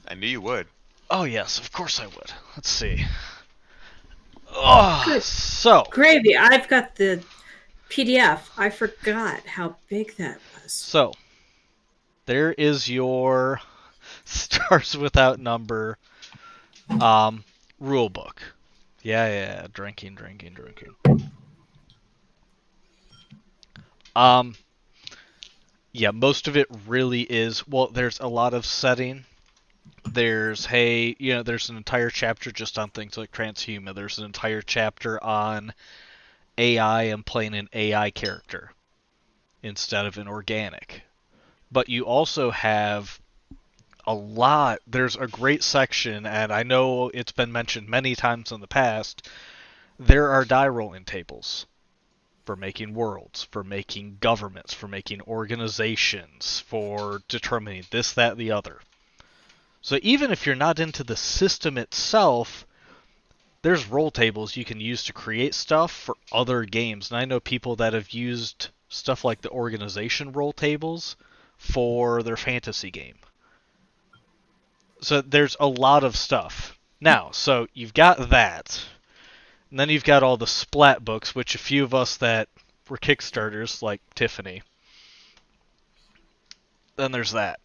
I knew you would. Oh, yes, of course I would. Let's see. Oh, Good so... gravy. I've got the PDF. I forgot how big that was. So, there is your Stars Without Number rule book. Yeah, drinking. Yeah, most of it really is, well, there's a lot of setting. There's, there's an entire chapter just on things like transhuman. There's an entire chapter on AI and playing an AI character instead of an organic. But you also have there's a great section, and I know it's been mentioned many times in the past, there are die rolling tables for making worlds, for making governments, for making organizations, for determining this, that, the other. So even if you're not into the system itself, there's roll tables you can use to create stuff for other games. And I know people that have used stuff like the organization roll tables for their fantasy game. So there's a lot of stuff. Now, so you've got that. And then you've got all the splat books, which a few of us that were Kickstarters, like Tiffany. Then there's that.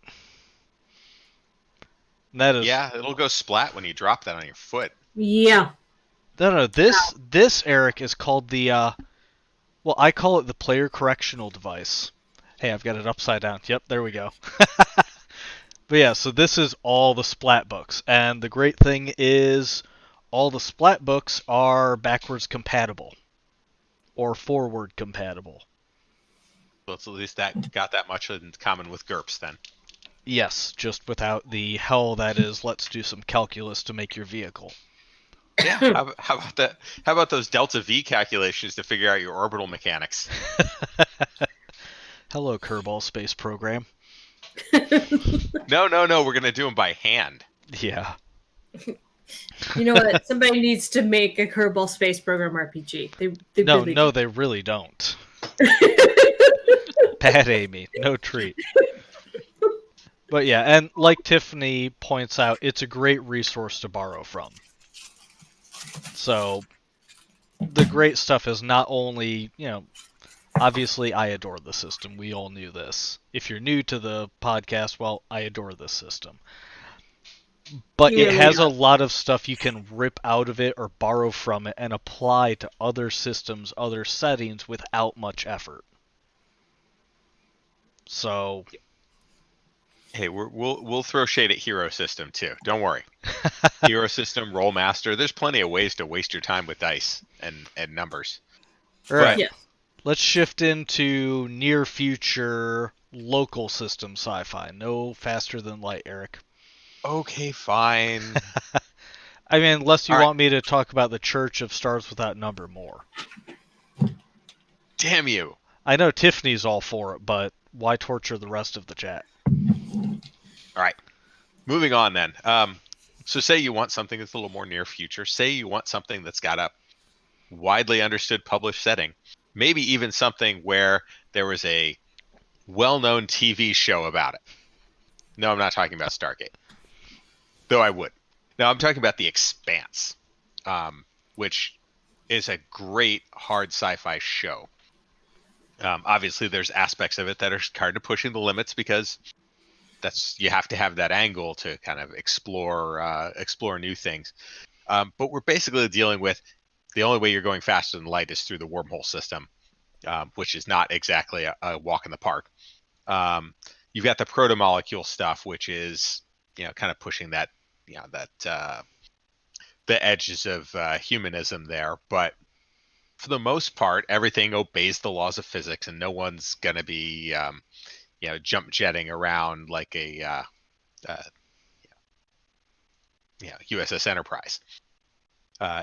And that is... Yeah, it'll go splat when you drop that on your foot. Yeah. No, this, Eric, is called the, well, I call it the player correctional device. Hey, I've got it upside down. Yep, there we go. But yeah, so this is all the splat books. And the great thing is all the splat books are backwards compatible. Or forward compatible. So it's at least that got that much in common with GURPS then. Yes, just without the hell that is, let's do some calculus to make your vehicle. Yeah, how about that? How about those delta V calculations to figure out your orbital mechanics? Hello, Kerbal Space Program. No, we're gonna do them by hand. Yeah. You know what? Somebody needs to make a Kerbal Space Program RPG. They really don't. Bad Amy, no treat. But yeah, and like Tiffany points out, it's a great resource to borrow from. So, the great stuff is not only, obviously I adore the system. We all knew this. If you're new to the podcast, well, I adore this system. But it has a lot of stuff you can rip out of it or borrow from it and apply to other systems, other settings without much effort. So... Hey, we'll throw shade at Hero System too. Don't worry. Hero System, Rollmaster. There's plenty of ways to waste your time with dice and numbers. All right. Yeah. Let's shift into near future local system sci-fi. No faster than light, Eric. Okay, fine. I mean, unless you All right. want me to talk about the Church of Stars Without Number more. Damn you. I know Tiffany's all for it, but why torture the rest of the chat? All right. Moving on then. So say you want something that's a little more near future. Say you want something that's got a widely understood published setting. Maybe even something where there was a well-known TV show about it. No, I'm not talking about Stargate. Though I would. No, I'm talking about The Expanse, which is a great hard sci-fi show. Obviously, there's aspects of it that are kind of pushing the limits because you have to have that angle to kind of explore new things. But we're basically dealing with the only way you're going faster than light is through the wormhole system, which is not exactly a walk in the park. You've got the proto-molecule stuff, which is kind of pushing that the edges of humanism there. But for the most part, everything obeys the laws of physics, and no one's going to be jump jetting around like a USS Enterprise.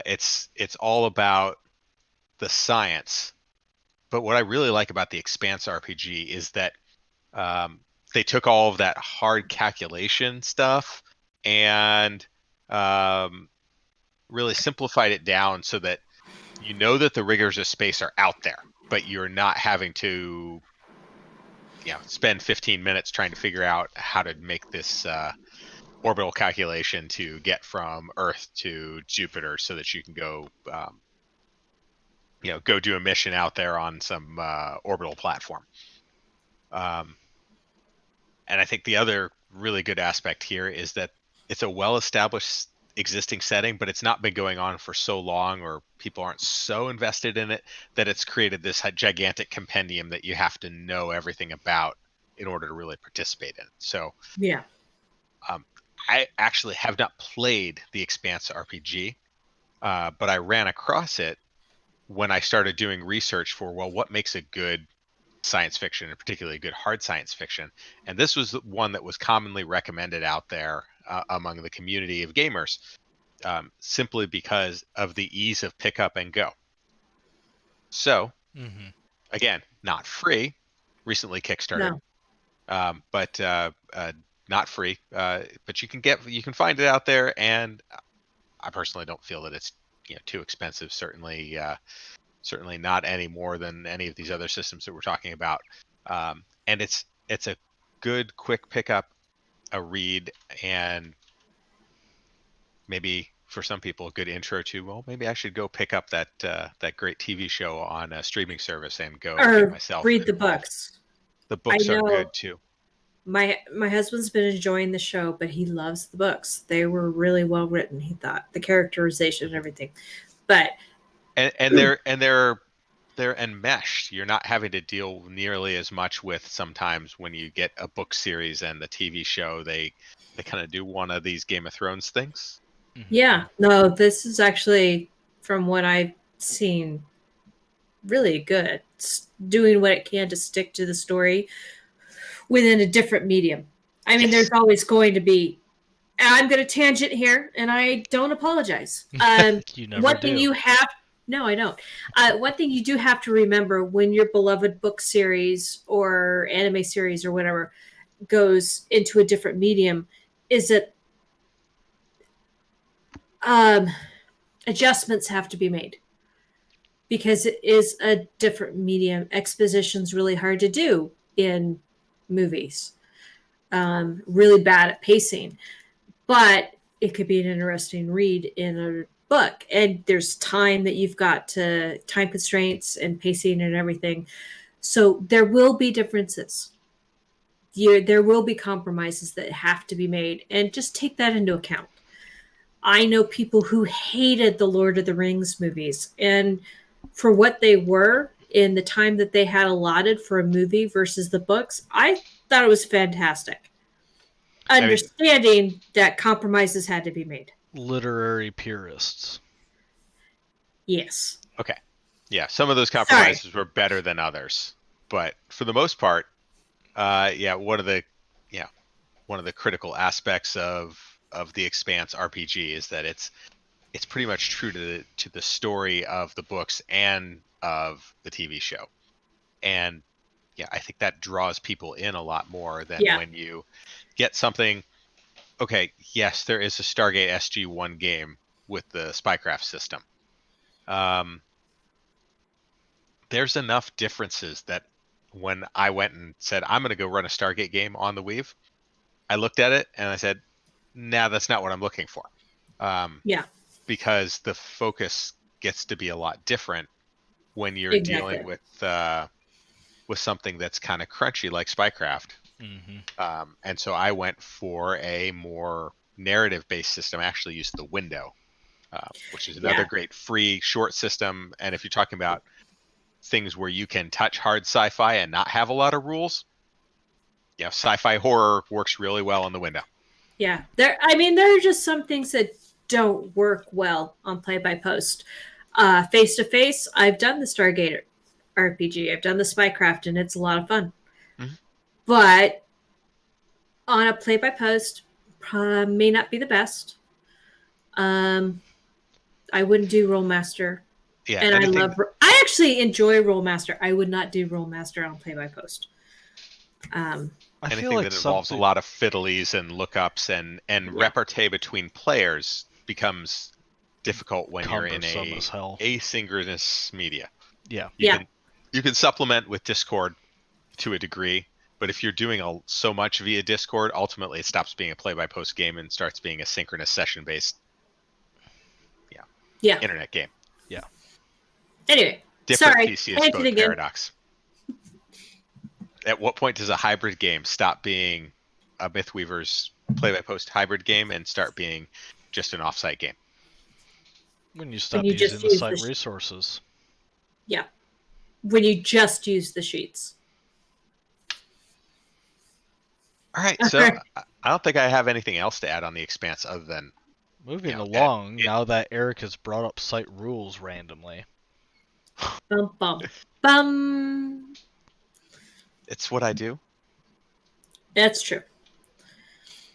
It's all about the science. But what I really like about the Expanse RPG is that they took all of that hard calculation stuff and really simplified it down so that that the rigors of space are out there, but you're not having to spend 15 minutes trying to figure out how to make this orbital calculation to get from Earth to Jupiter so that you can go go do a mission out there on some orbital platform. And I think the other really good aspect here is that it's a well-established existing setting, but it's not been going on for so long, or people aren't so invested in it, that it's created this gigantic compendium that you have to know everything about in order to really participate in it. So Yeah. I actually have not played the Expanse RPG, but I ran across it when I started doing research for, well, what makes a good science fiction, and particularly good hard science fiction. And this was one that was commonly recommended out there among the community of gamers, simply because of the ease of pick up and go. So, again, not free, recently Kickstarted, but not free. But you can find it out there, and I personally don't feel that it's too expensive. Certainly not any more than any of these other systems that we're talking about. And it's a good, quick pickup, a read, and maybe for some people a good intro to, well, maybe I should go pick up that great TV show on a streaming service and go get myself read the involved. books. The books are good too. My husband's been enjoying the show, but he loves the books. They were really well written, he thought. The characterization and everything. But they're enmeshed. You're not having to deal nearly as much with, sometimes when you get a book series and the TV show, they kind of do one of these Game of Thrones things. Yeah, no, this is actually, from what I've seen, really good. It's doing what it can to stick to the story within a different medium. I mean, there's always going to be, and I'm going to tangent here, and I don't apologize. You never do. No, I don't. One thing you do have to remember when your beloved book series or anime series or whatever goes into a different medium is that adjustments have to be made, because it is a different medium. Exposition's really hard to do in movies. Really bad at pacing, but it could be an interesting read in a book. And there's time that you've got to, time constraints and pacing and everything. So there will be differences. There will be compromises that have to be made, and just take that into account. I know people who hated the Lord of the Rings movies, and for what they were in the time that they had allotted for a movie versus the books, I thought it was fantastic. Understanding that compromises had to be made. Literary purists. Yes. Okay. Yeah, some of those compromises were better than others, but for the most part, one of the critical aspects of the Expanse RPG is that it's pretty much true to the story of the books and of the TV show. And I think that draws people in a lot more than when you get something. Okay, yes, there is a Stargate SG-1 game with the spycraft system. There's enough differences that when I went and said, I'm going to go run a Stargate game on the Weave, I looked at it and I said, nah, that's not what I'm looking for. Because the focus gets to be a lot different when you're dealing with something that's kind of crunchy like spycraft. And so I went for a more narrative-based system. I actually used the Window, which is another great free short system. And if you're talking about things where you can touch hard sci-fi and not have a lot of rules, sci-fi horror works really well on the Window. Yeah, there are just some things that don't work well on play-by-post. Face-to-face, I've done the Stargate RPG, I've done the Spycraft, and it's a lot of fun. But on a play-by-post, may not be the best. I wouldn't do Rollmaster. Yeah, and I actually enjoy Rollmaster. I would not do Rollmaster on play-by-post. Anything that involves a lot of fiddlies and lookups and repartee between players becomes difficult when you're in a asynchronous media. You can supplement with Discord to a degree, but if you're doing so much via Discord, ultimately it stops being a play-by-post game and starts being a synchronous session-based internet game. Anyway, Different Sorry, Theseus tangent boat again. paradox. At what point does a hybrid game stop being a Mythweaver's play-by-post hybrid game and start being just an off-site game? When you When stop you using just the use site the resources. yeah, when you just use the sheets. All right, so I don't think I have anything else to add on the Expanse other than Moving along, now that Eric has brought up site rules randomly. Bum bum bum. it's what I do. That's true.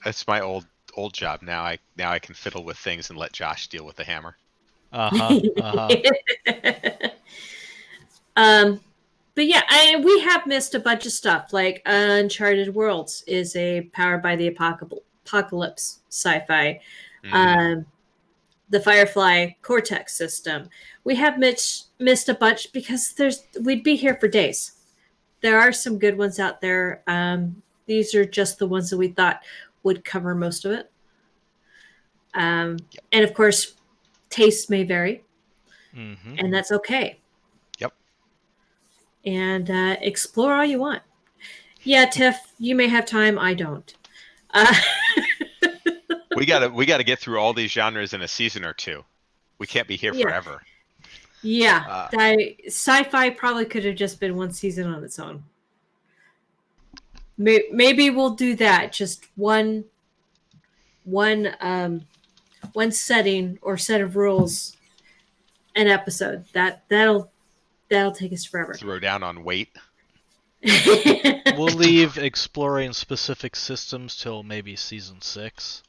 It's my old job. Now I can fiddle with things and let Josh deal with the hammer. But yeah, we have missed a bunch of stuff. Like Uncharted Worlds is a powered by the apocalypse sci-fi. The Firefly Cortex system. We have missed a bunch because we'd be here for days. There are some good ones out there. These are just the ones that we thought would cover most of it. And of course, tastes may vary, and that's okay. Yep. And explore all you want. Yeah, Tiff, you may have time. I don't. We gotta get through all these genres in a season or two. We can't be here forever. Yeah, sci-fi probably could have just been one season on its own. Maybe we'll do that. Just one setting or set of rules, an episode. That'll take us forever. Throw down on weight. We'll leave exploring specific systems till maybe season 6.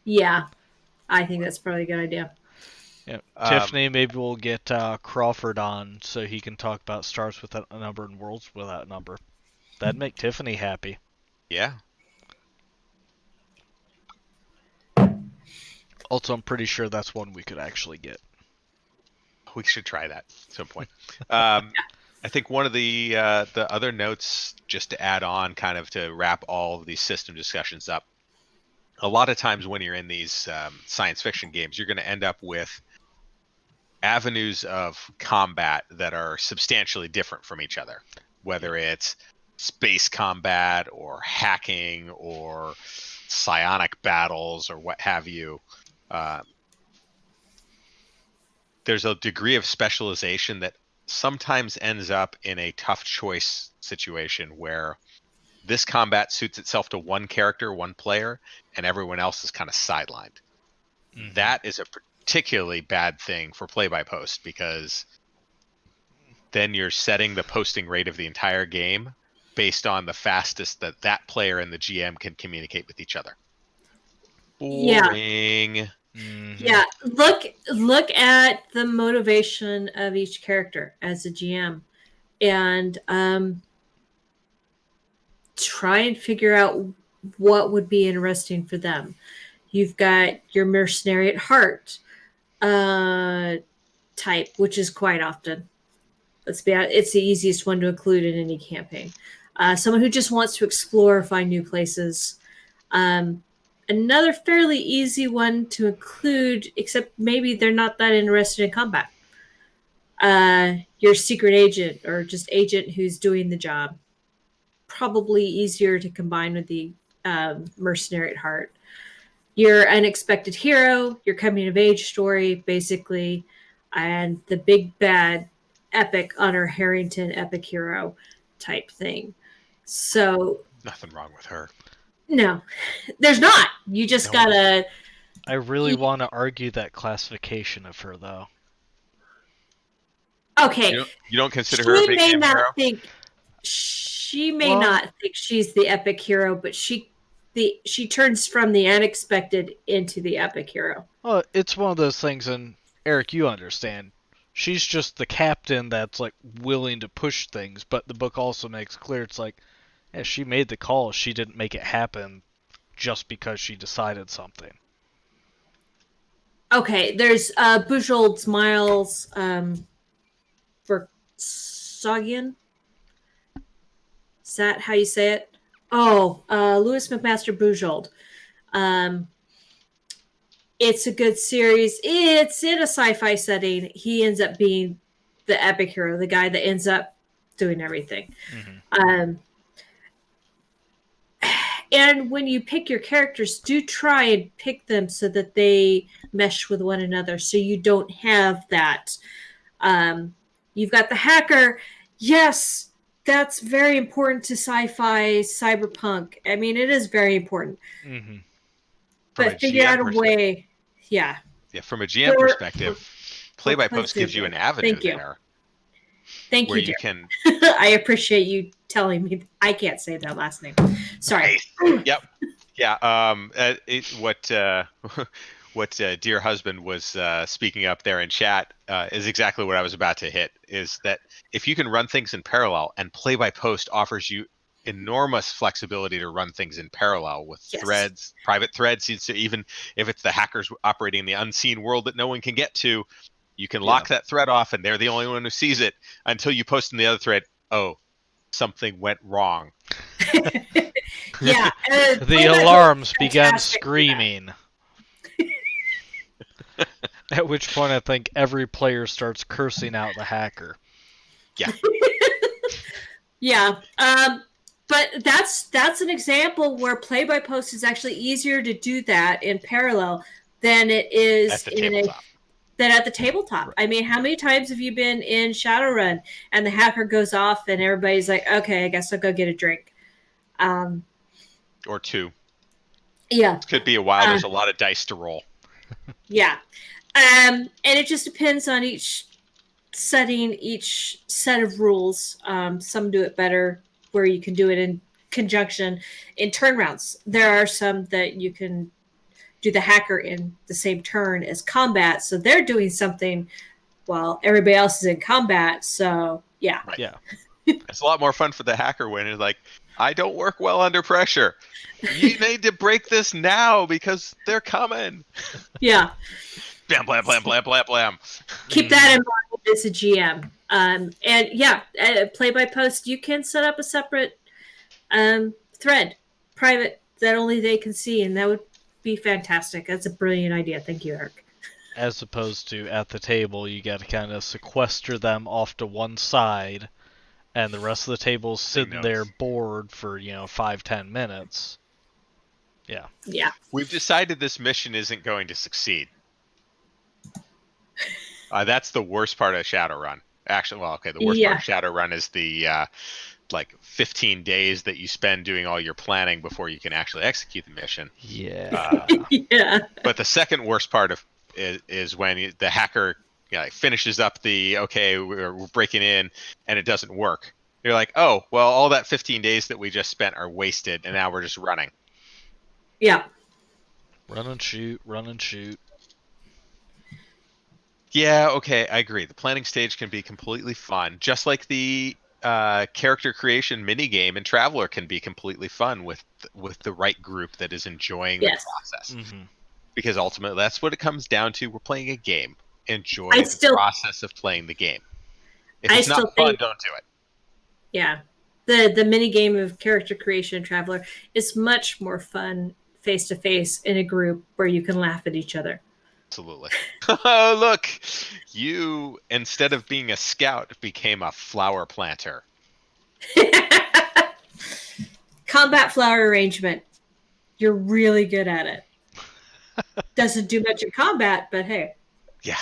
Yeah, I think that's probably a good idea. Yeah. Tiffany, maybe we'll get Crawford on so he can talk about stars without a number and worlds without a number. That'd make Tiffany happy. Yeah. Also, I'm pretty sure that's one we could actually get. We should try that at some point. I think one of the other notes, just to add on, kind of to wrap all of these system discussions up, a lot of times when you're in these science fiction games, you're going to end up with avenues of combat that are substantially different from each other, whether it's space combat or hacking or psionic battles or what have you. There's a degree of specialization that sometimes ends up in a tough choice situation where this combat suits itself to one character, one player, and everyone else is kind of sidelined. That is a particularly bad thing for play-by-post, because then you're setting the posting rate of the entire game based on the fastest that player and the GM can communicate with each other. Boring. Yeah. Yeah, look at the motivation of each character as a GM, and try and figure out what would be interesting for them. You've got your mercenary at heart type, which is quite often, it's the easiest one to include in any campaign. Someone who just wants to explore, find new places. Another fairly easy one to include, except maybe they're not that interested in combat. Your secret agent, or just agent who's doing the job. Probably easier to combine with the mercenary at heart. Your unexpected hero, your coming of age story, basically, and the big bad epic Honor Harrington epic hero type thing. So nothing wrong with her. No, there's not. You just gotta. I really want to argue that classification of her, though. Okay. You don't consider her a big hero? She may not think she's the epic hero, but she turns from the unexpected into the epic hero. Well, it's one of those things, and Eric, you understand. She's just the captain that's like willing to push things, but the book also makes clear it's like, yeah, she made the call. She didn't make it happen just because she decided something. Okay, there's Bujold's Miles Versagian. Is that how you say it? Oh, Lewis McMaster Bujold. It's a good series. It's in a sci-fi setting. He ends up being the epic hero, the guy that ends up doing everything. Mm-hmm. And when you pick your characters, do try and pick them so that they mesh with one another, so you don't have that. You've got the hacker. Yes, that's very important to sci-fi, cyberpunk. I mean, it is very important. Mm-hmm. From a But figure out GM a way. Yeah. Yeah, from a GM perspective, play by Clint post gives you an Zuger. avenue Thank you. there Thank where you, you dear. can. I appreciate you telling me. I can't say that last name. Sorry. Yep. Yeah. What dear husband was speaking up there in chat is exactly what I was about to hit. Is that if you can run things in parallel, and play by post offers you enormous flexibility to run things in parallel with Yes. threads, private threads. So even if it's the hackers operating in the unseen world that no one can get to, you can lock that thread off, and they're the only one who sees it until you post in the other thread. Oh, something went wrong. Yeah. The alarms began screaming. At which point I think every player starts cursing out the hacker. Yeah. Yeah. But that's an example where play by post is actually easier to do that in parallel than it is At the tabletop. Than at the tabletop. I mean, how many times have you been in Shadowrun and the hacker goes off and everybody's like, okay, I guess I'll go get a drink. Or two. Yeah. It could be a while. There's a lot of dice to roll. Yeah. And it just depends on each setting, each set of rules. Some do it better where you can do it in conjunction in turn rounds. There are some that you can do the hacker in the same turn as combat, so they're doing something while everybody else is in combat. So yeah. Right. Yeah. It's a lot more fun for the hacker when it's like, I don't work well under pressure. You need to break this now because they're coming. Yeah. Blam, blam, blam, blam, blam, blam. Keep that in mind as a GM. And yeah, play by post, you can set up a separate thread, private, that only they can see, and that would be fantastic. That's a brilliant idea. Thank you, Eric. As opposed to at the table, you got to kind of sequester them off to one side, and the rest of the table's sitting there bored for 5-10 minutes. Yeah. Yeah. We've decided this mission isn't going to succeed. That's the worst part of Shadowrun. Actually, well, okay, the worst part of Shadowrun is the 15 days that you spend doing all your planning before you can actually execute the mission. Yeah. Yeah. But the second worst part of is when the hacker finishes up the we're breaking in and it doesn't work. You're like, oh well, all that 15 days that we just spent are wasted, and now we're just running. Yeah. Run and shoot. Yeah, okay, I agree. The planning stage can be completely fun, just like the character creation minigame in Traveler can be completely fun with the right group that is enjoying the process. Mm-hmm. Because ultimately, that's what it comes down to. We're playing a game. Enjoy the process of playing the game. If it's not fun, don't do it. Yeah. The minigame of character creation in Traveler is much more fun face-to-face in a group where you can laugh at each other. Absolutely. Oh, look, you, instead of being a scout, became a flower planter. Combat flower arrangement. You're really good at it. Doesn't do much in combat, but hey. Yeah.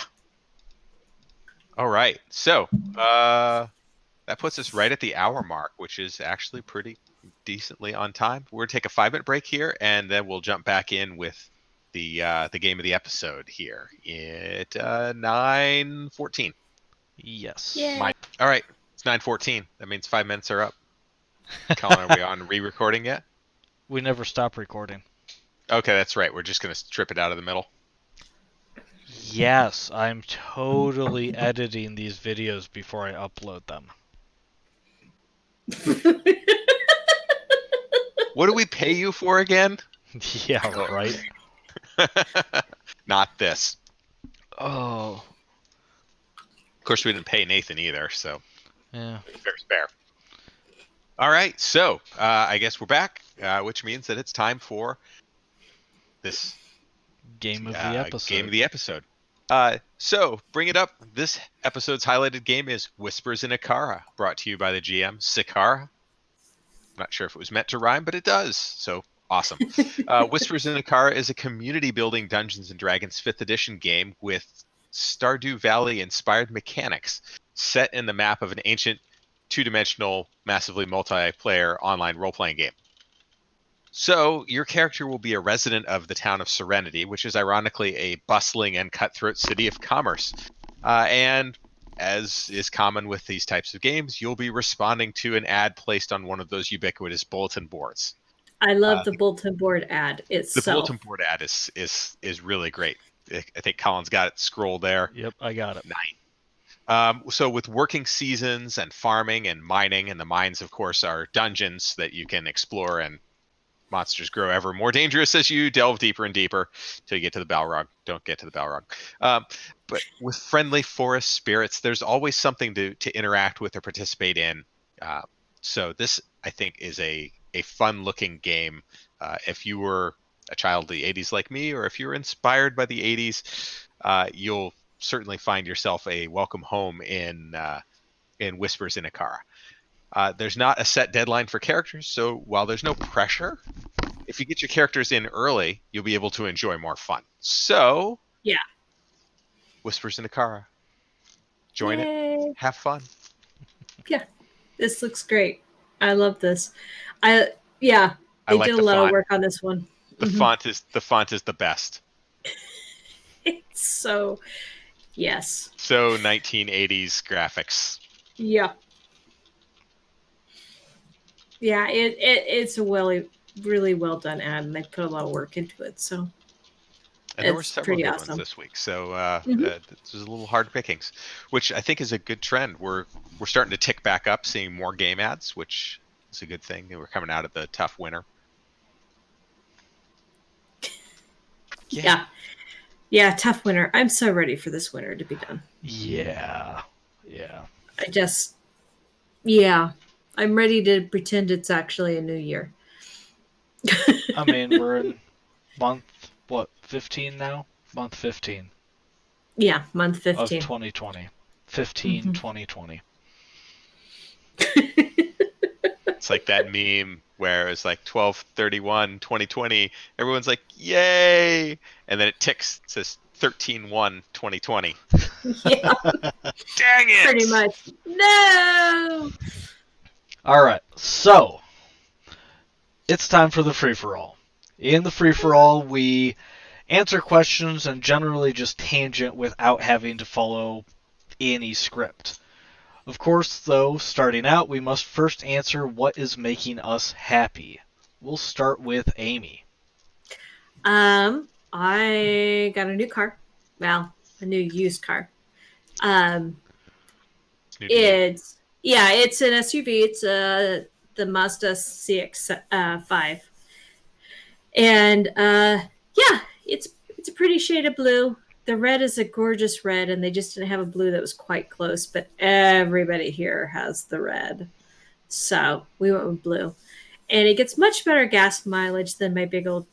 All right. So, that puts us right at the hour mark, which is actually pretty decently on time. We're going to take a 5-minute break here, and then we'll jump back in with the game of the episode here at 9:14. Yes. Yeah. All right, it's 9:14. That means 5 minutes are up. Colin, are we on re-recording yet? We never stop recording. Okay, that's right. We're just going to strip it out of the middle. Yes, I'm totally editing these videos before I upload them. What do we pay you for again? Yeah, right. Not this. Oh. Of course, we didn't pay Nathan either, so Yeah. fair. All right, so I guess we're back, which means that it's time for this Game of the episode. Game of the episode. So, bring it up. This episode's highlighted game is Whispers in Akara, brought to you by the GM, Sikara. I'm not sure if it was meant to rhyme, but it does. So, awesome. Whispers in Akara is a community-building Dungeons & Dragons 5th edition game with Stardew Valley-inspired mechanics set in the map of an ancient, two-dimensional, massively multiplayer online role-playing game. So, your character will be a resident of the town of Serenity, which is ironically a bustling and cutthroat city of commerce. And as is common with these types of games, you'll be responding to an ad placed on one of those ubiquitous bulletin boards. I love the bulletin board ad itself. The bulletin board ad is really great. I think Colin's got it scrolled there. Yep, I got it. Nice. So with working seasons and farming and mining, and the mines, of course, are dungeons that you can explore, and monsters grow ever more dangerous as you delve deeper and deeper till you get to the Balrog. Don't get to the Balrog. But with friendly forest spirits, there's always something to interact with or participate in. So this, I think, is a fun-looking game. If you were a child of the 80s like me, or if you were inspired by the 80s, you'll certainly find yourself a welcome home in Whispers in Akara. There's not a set deadline for characters, so while there's no pressure, if you get your characters in early, you'll be able to enjoy more fun. So, yeah, Whispers in Akara. Join it. Have fun. Yeah, this looks great. I love this. They did a lot of work on this one. The font is the best. It's so, yes. So 1980s graphics. Yeah. Yeah, it's a really well done ad, and they put a lot of work into it. So, and there were several good ones this week. So this is a little hard pickings, which I think is a good trend. We're starting to tick back up, seeing more game ads, which is a good thing. We're coming out of the tough winter. Yeah, tough winter. I'm so ready for this winter to be done. Yeah. I'm ready to pretend it's actually a new year. I mean, we're in month 15 now? Month 15. Yeah, month 15 of 2020. 2020. It's like that meme where it's like 12/31/2020. Everyone's like, "Yay!" And then it ticks. It says 13/1/2020. Yeah. Dang it! Pretty much. No. All right, so it's time for the free-for-all. In the free-for-all, we answer questions and generally just tangent without having to follow any script. Of course, though, starting out, we must first answer what is making us happy. We'll start with Amy. I got a new car. Well, a new used car. It's an SUV. It's the Mazda CX-5, and it's a pretty shade of blue. The red is a gorgeous red, and they just didn't have a blue that was quite close. But everybody here has the red, so we went with blue, and it gets much better gas mileage than my big old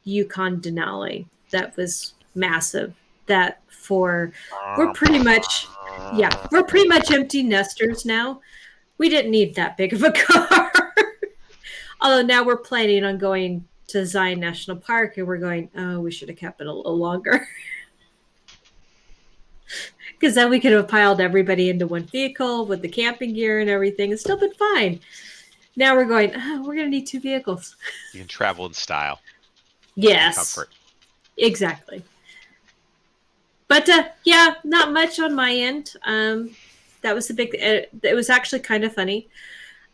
Yukon Denali. That was massive. We're pretty much empty nesters now. We didn't need that big of a car. Although now we're planning on going to Zion National Park, and we're going, we should have kept it a little longer. Because then we could have piled everybody into one vehicle with the camping gear and everything. It's still been fine. Now we're going, we're going to need two vehicles. You can travel in style. Yes. Comfort. Exactly. But not much on my end. That was it was actually kind of funny.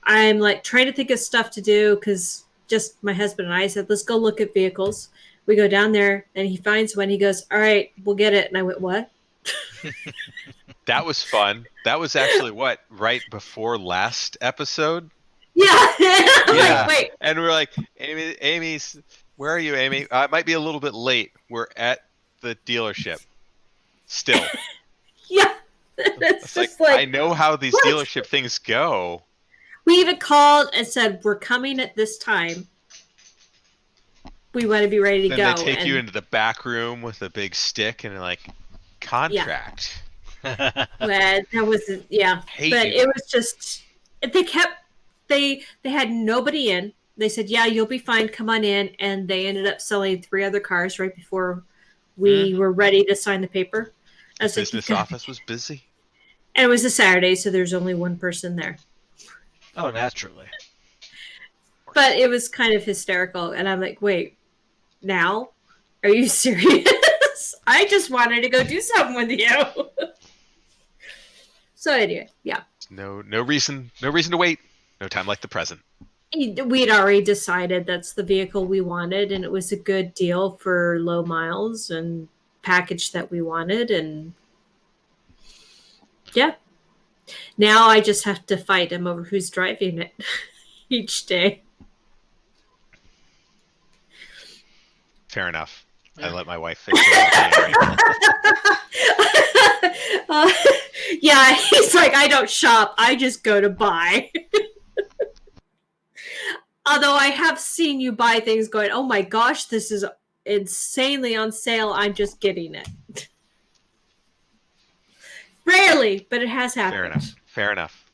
I'm like trying to think of stuff to do because just my husband and I said, let's go look at vehicles. We go down there and he finds one. He goes, all right, we'll get it. And I went, what? That was fun. That was actually right before last episode? Yeah. Yeah. Wait. And we're like, Amy's, where are you, Amy? It might be a little bit late. We're at the dealership still. Yeah. It's just like, I know how these dealership things go. We even called and said, we're coming at this time. we want to be ready to then go. they take you into the back room with a big stick and like, contract. Well, that wasn't, yeah. Hate But you. it was just, they had nobody in. They said, yeah, you'll be fine. Come on in. And they ended up selling 3 other cars right before we were ready to sign the paper. The business office was busy. And it was a Saturday, so there's only one person there. Oh, naturally. But it was kind of hysterical. And I'm like, wait, now? Are you serious? I just wanted to go do something with you. So anyway, yeah. No reason to wait. No time like the present. We'd already decided that's the vehicle we wanted, and it was a good deal for low miles and package that we wanted, and yeah. Now I just have to fight him over who's driving it each day. Fair enough. I let my wife fix it. Yeah, he's like, I don't shop. I just go to buy. Although I have seen you buy things going, oh my gosh, this is insanely on sale. I'm just getting it. Rarely, but it has happened. Fair enough.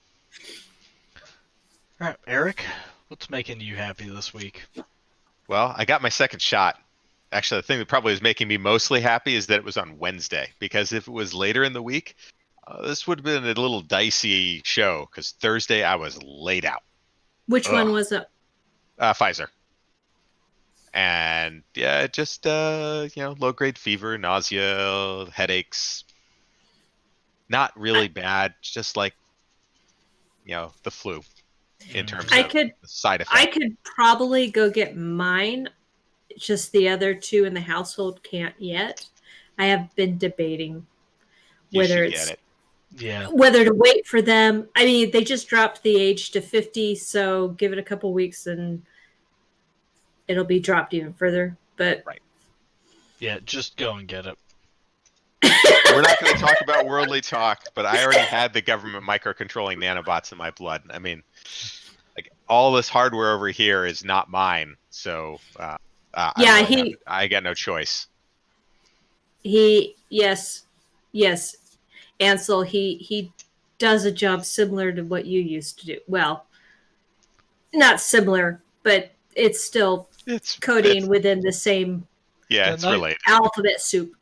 All right, Eric, what's making you happy this week? Well, I got my second shot. Actually, the thing that probably was making me mostly happy is that it was on Wednesday. Because if it was later in the week, this would have been a little dicey show. Because Thursday I was laid out. Which one was it? Pfizer. And yeah, just low grade fever, nausea, headaches. Not really bad, just like the flu in terms of side effects. I could probably go get mine. Just the other 2 in the household can't yet. I have been debating whether whether to wait for them. I mean, they just dropped the age to 50, so give it a couple weeks and it'll be dropped even further. But right. Yeah, just go and get it. We're not going to talk about worldly talk, but I already had the government microcontrolling nanobots in my blood. I mean, like all this hardware over here is not mine, so I got no choice. Yes, Ansel, he does a job similar to what you used to do. Well, not similar, but it's still coding within the same. Yeah, it's related. Alphabet soup.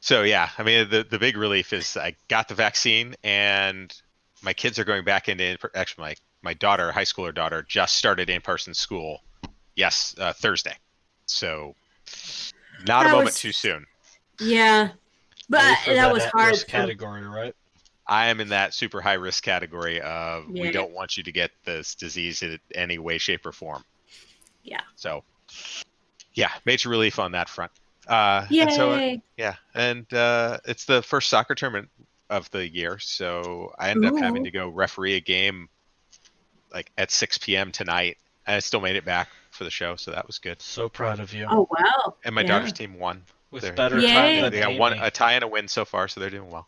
So yeah, I mean the big relief is I got the vaccine and my kids are going back into actually my daughter, high schooler daughter, just started in-person school. Yes, Thursday. So not a moment too soon. Yeah, but that was hard. Risk category, right? I am in that super high risk category of we don't want you to get this disease in any way, shape, or form. Yeah. So yeah, major relief on that front. Yay! And it's the first soccer tournament of the year, so I ended up having to go referee a game like at 6 p.m. tonight, and I still made it back for the show, so that was good. So proud of you. Oh wow! And my daughter's team won. With better time than they got a tie and a win so far, so they're doing well.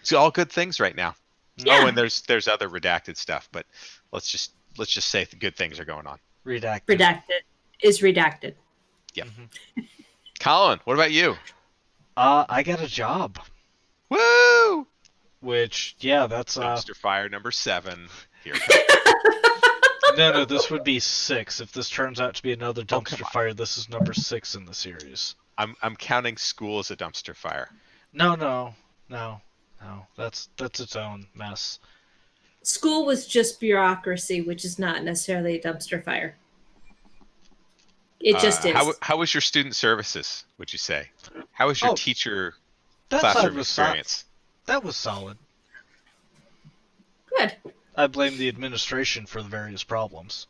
It's all good things right now. Yeah. Oh, and there's other redacted stuff, but let's just say the good things are going on. Redacted is redacted. Yep. Mm-hmm. Colin, what about you? I got a job. Woo! Which, yeah, that's dumpster fire number 7. Here. No, this would be 6. If this turns out to be another dumpster fire, this is number 6 in the series. I'm counting school as a dumpster fire. No. That's its own mess. School was just bureaucracy, which is not necessarily a dumpster fire. It just is. How was your student services, would you say? How was your teacher classroom experience? That was solid. Good. I blame the administration for the various problems.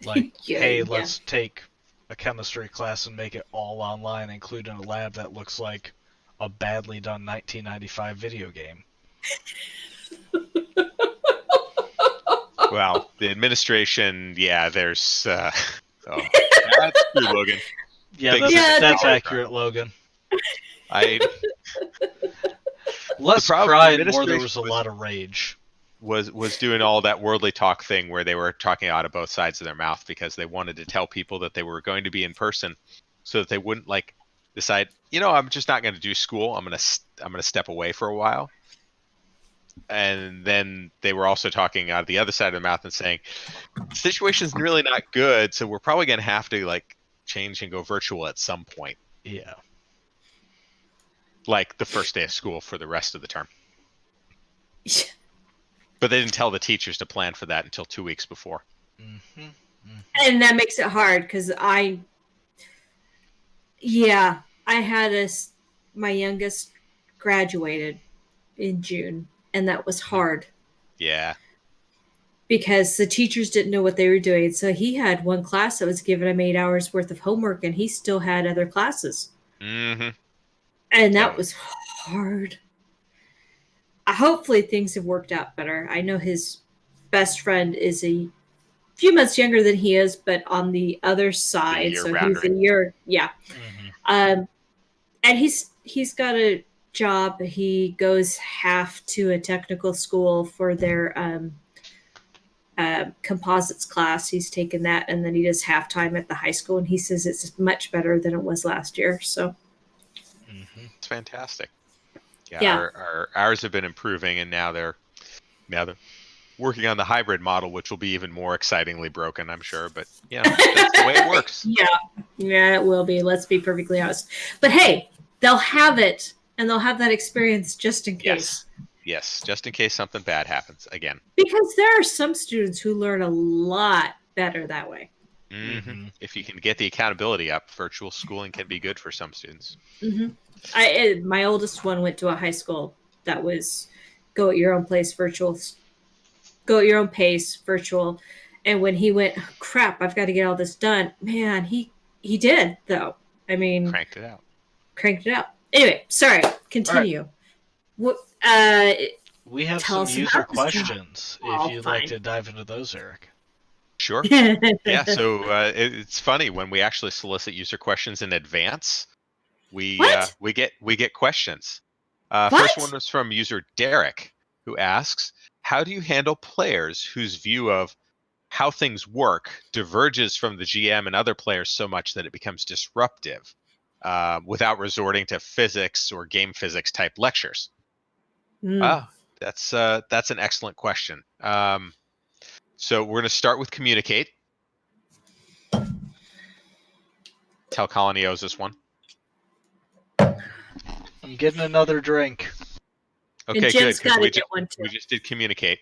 Like, let's take a chemistry class and make it all online, including a lab that looks like a badly done 1995 video game. Well, the administration, there's... that's true, Logan. Yeah, that's accurate, Logan. Less crying, more there was a lot of rage. was doing all that worldly talk thing where they were talking out of both sides of their mouth because they wanted to tell people that they were going to be in person, so that they wouldn't like decide, I'm just not going to do school. I'm gonna step away for a while. And then they were also talking out of the other side of the mouth and saying, the situation's really not good, so we're probably going to have to like change and go virtual at some point. Yeah. Like the first day of school for the rest of the term. But they didn't tell the teachers to plan for that until 2 weeks before. Mm-hmm. Mm-hmm. And that makes it hard because I had my youngest graduated in June, and that was hard. Yeah. Because the teachers didn't know what they were doing. So he had one class that was giving him 8 hours worth of homework, and he still had other classes. Mm-hmm. And that was hard. Hopefully things have worked out better. I know his best friend is a few months younger than he is, but on the other side. So he's a year. Yeah. Mm-hmm. And he's got a job. He goes half to a technical school for their composites class. He's taken that, and then he does halftime at the high school, and he says it's much better than it was last year. So it's fantastic. Yeah. Ours have been improving, and now they're working on the hybrid model, which will be even more excitingly broken, I'm sure. But yeah, that's the way it works. Yeah, it will be. Let's be perfectly honest. But hey, they'll have it, and they'll have that experience just in case. Yes, just in case something bad happens again. Because there are some students who learn a lot better that way. Mm-hmm. If you can get the accountability up, virtual schooling can be good for some students. Mm-hmm. My oldest one went to a high school that was go at your own pace, virtual. Go at your own pace, virtual. And when he went, crap, I've got to get all this done. Man, he did though. I mean, cranked it out. Anyway, sorry. Continue. Right. What? We have some user questions. If you'd like to dive into those, Eric. Sure. Yeah. So it's funny when we actually solicit user questions in advance. We get questions. First one was from user Derek, who asks, "How do you handle players whose view of how things work diverges from the GM and other players so much that it becomes disruptive, without resorting to physics or game physics type lectures?" That's an excellent question. So we're going to start with communicate. Tell Colin he owes us one. I'm getting another drink. Okay, good. Because we just did communicate.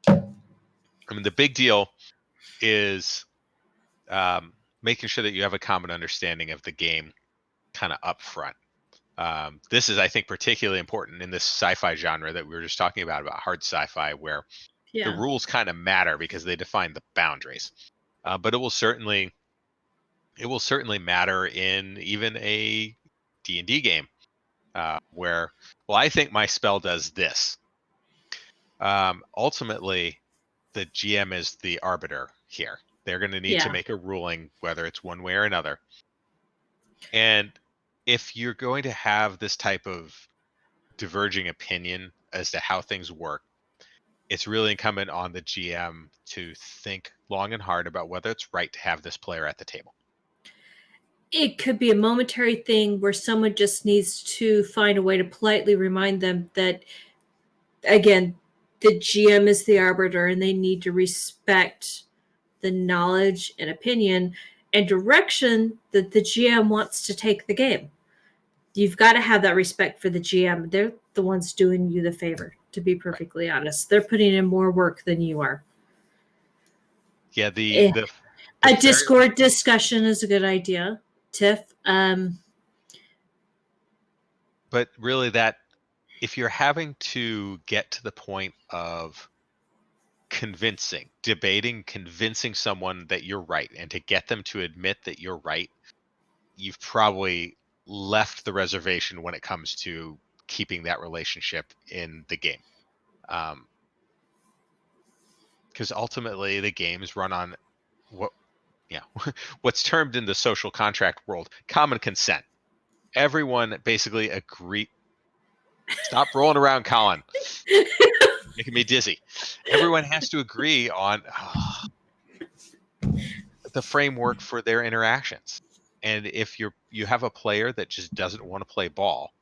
I mean, the big deal is making sure that you have a common understanding of the game kind of up front. This is, I think, particularly important in this sci-fi genre that we were just talking about hard sci-fi, where the rules kind of matter because they define the boundaries. But it will certainly matter in even a D&D game, where, well, I think my spell does this. Ultimately, the GM is the arbiter here. They're going to need to make a ruling, whether it's one way or another. And if you're going to have this type of diverging opinion as to how things work, it's really incumbent on the GM to think long and hard about whether it's right to have this player at the table. It could be a momentary thing where someone just needs to find a way to politely remind them that, again, the GM is the arbiter and they need to respect the knowledge and opinion and direction that the GM wants to take the game. You've got to have that respect for the GM. They're the ones doing you the favor, to be perfectly honest. They're putting in more work than you are. Yeah, a Discord discussion is a good idea, Tiff. But really, that if you're having to get to the point of convincing someone that you're right, and to get them to admit that you're right, you've probably left the reservation when it comes to keeping that relationship in the game. Because ultimately the games run on what's termed in the social contract world common consent. Everyone basically Stop rolling around, Colin. Making me dizzy. Everyone has to agree on the framework for their interactions. And if you have a player that just doesn't want to play ball,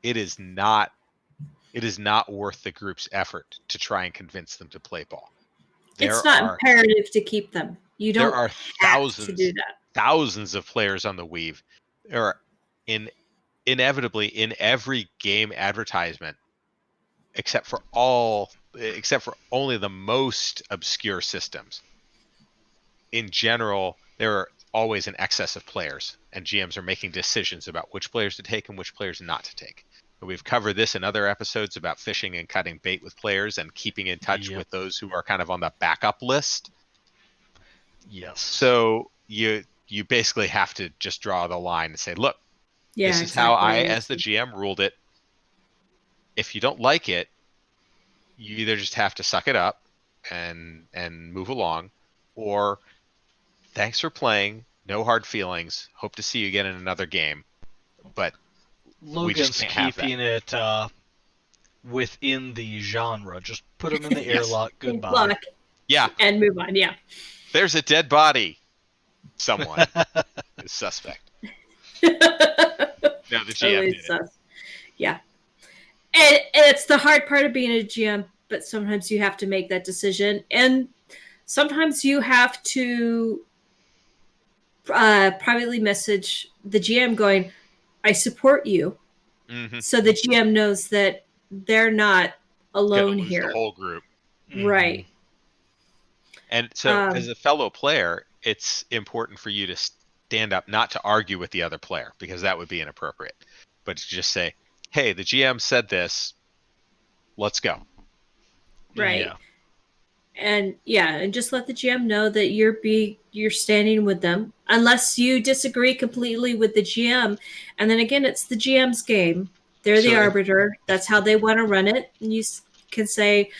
it is not worth the group's effort to try and convince them to play ball. It's not imperative to keep them. You don't There are have to do that. thousands of players on the Weave. There are inevitably in every game advertisement, except for only the most obscure systems. In general, there are always an excess of players, and GMs are making decisions about which players to take and which players not to take. We've covered this in other episodes about fishing and cutting bait with players and keeping in touch with those who are kind of on the backup list. Yes. So you basically have to just draw the line and say, look, this is how I, as the GM, ruled it. If you don't like it, you either just have to suck it up and move along, or thanks for playing, no hard feelings, hope to see you again in another game. But Logan's keeping it within the genre. Just put them in the airlock. Goodbye. Yeah. And move on. Yeah. There's a dead body. Someone is suspect. No, the GM did it. Yeah. And it's the hard part of being a GM, but sometimes you have to make that decision. And sometimes you have to privately message the GM going, I support you. Mm-hmm. So the GM knows that they're not alone here. The whole group. Right. And so as a fellow player, it's important for you to stand up, not to argue with the other player, because that would be inappropriate, but to just say, hey, the GM said this, let's go. Right. Yeah. And just let the GM know that you're standing with them, unless you disagree completely with the GM. And then again, it's the GM's game. They're the arbiter. That's how they want to run it. And you can say,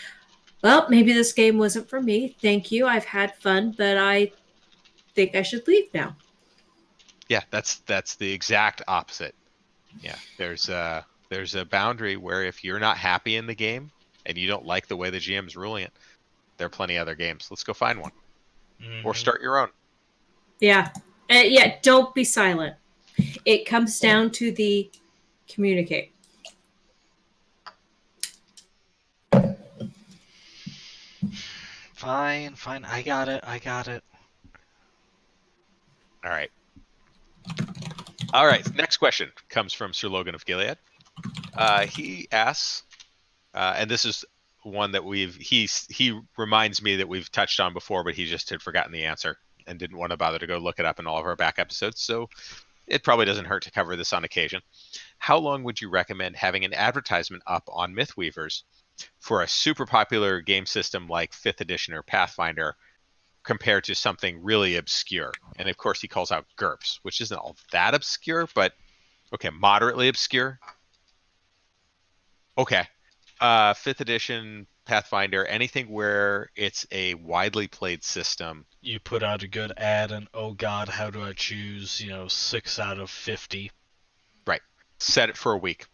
well, maybe this game wasn't for me. Thank you. I've had fun, but I think I should leave now. Yeah, that's the exact opposite. Yeah, there's a boundary where if you're not happy in the game and you don't like the way the GM's ruling it, there are plenty of other games. Let's go find one. Or start your own. Yeah. Yeah, don't be silent. It comes down to the communicate. Fine. I got it. All right. Next question comes from Sir Logan of Gilead. He asks, and this is one that he reminds me that we've touched on before, but he just had forgotten the answer and didn't want to bother to go look it up in all of our back episodes. So it probably doesn't hurt to cover this on occasion. How long would you recommend having an advertisement up on Mythweavers for a super popular game system like 5th edition or Pathfinder compared to something really obscure? And of course he calls out GURPS, which isn't all that obscure, but okay, moderately obscure. Okay. 5th edition Pathfinder, anything where it's a widely played system. You put out a good ad and, oh god, how do I choose, 6 out of 50? Right. Set it for a week.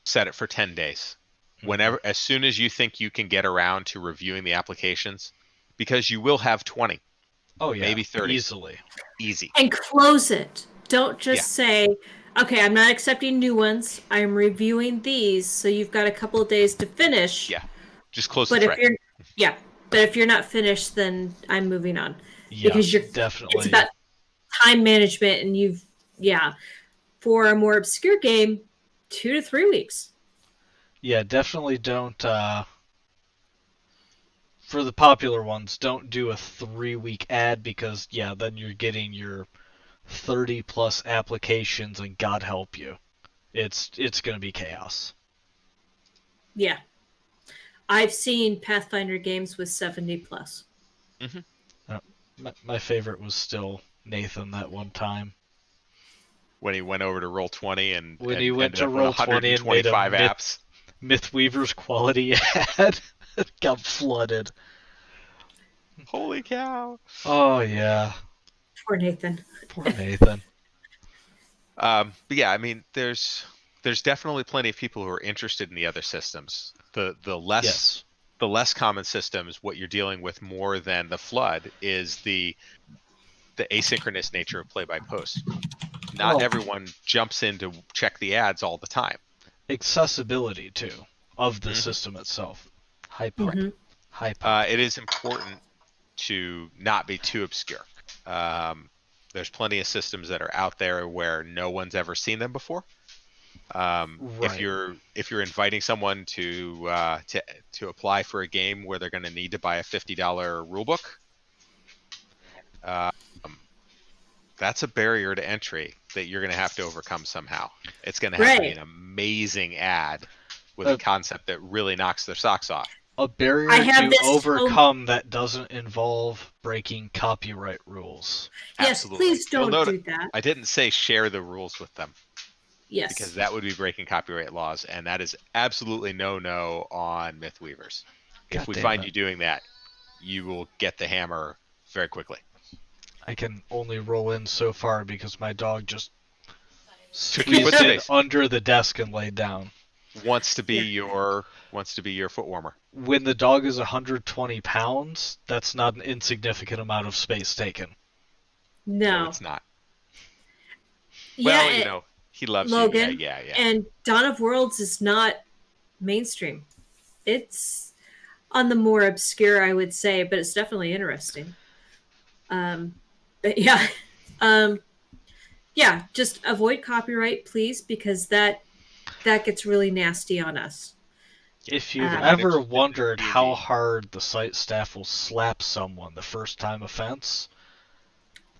Set it for 10 days. Whenever, as soon as you think you can get around to reviewing the applications, because you will have 20. Oh, yeah. Maybe 30. Easy. And close it. Don't just say, okay, I'm not accepting new ones. I'm reviewing these, so you've got a couple of days to finish. Yeah. Just close the thread. But if you're not finished, then I'm moving on. Yeah, because definitely. It's about time management, and for a more obscure game, 2 to 3 weeks. Yeah, definitely don't, for the popular ones, don't do a 3-week ad because, then you're getting your 30 plus applications and God help you. It's going to be chaos. Yeah. I've seen Pathfinder games with 70 plus. Mm-hmm. My favorite was still Nathan that one time. When he went over to Roll20 and when he went to Roll20 and made a apps. Mythweaver's quality ad got flooded. Holy cow. Oh, yeah. Poor Nathan. Poor Nathan. But yeah, I mean, there's there's definitely plenty of people who are interested in the other systems. The less Yes. the less common systems, what you're dealing with more than the flood is the asynchronous nature of play by post. Not Well, everyone jumps in to check the ads all the time. accessibility too of the Mhm. system itself. Hype. Mm-hmm. Hype. It is important to not be too obscure. There's plenty of systems that are out there where no one's ever seen them before. If Right. you're inviting someone to apply for a game where they're going to need to buy a $50 rulebook, that's a barrier to entry that you're going to have to overcome somehow. It's going to have to be Right. an amazing ad with Uh, a concept that really knocks their socks off. A barrier I have to this overcome that doesn't involve breaking copyright rules. Yes, Absolutely. please You'll don't note do that. I didn't say share the rules with them, Yes. because that would be breaking copyright laws, and that is absolutely no on Mythweavers. If God we damn find it. you doing that, you will get the hammer very quickly. I can only roll in so far because my dog just Took your foot squeezed in space. under the desk and laid down. Wants to be your foot warmer. When the dog is 120 pounds, that's not an insignificant amount of space taken. No. It's not. Yeah, Well, he loves Logan, you. Yeah. and Dawn of Worlds is not mainstream. It's on the more obscure, I would say, but it's definitely interesting. But yeah, yeah, just avoid copyright, please, because that gets really nasty on us. If you've Not ever interested in wondered D&D. how hard the site staff will slap someone the first time offense,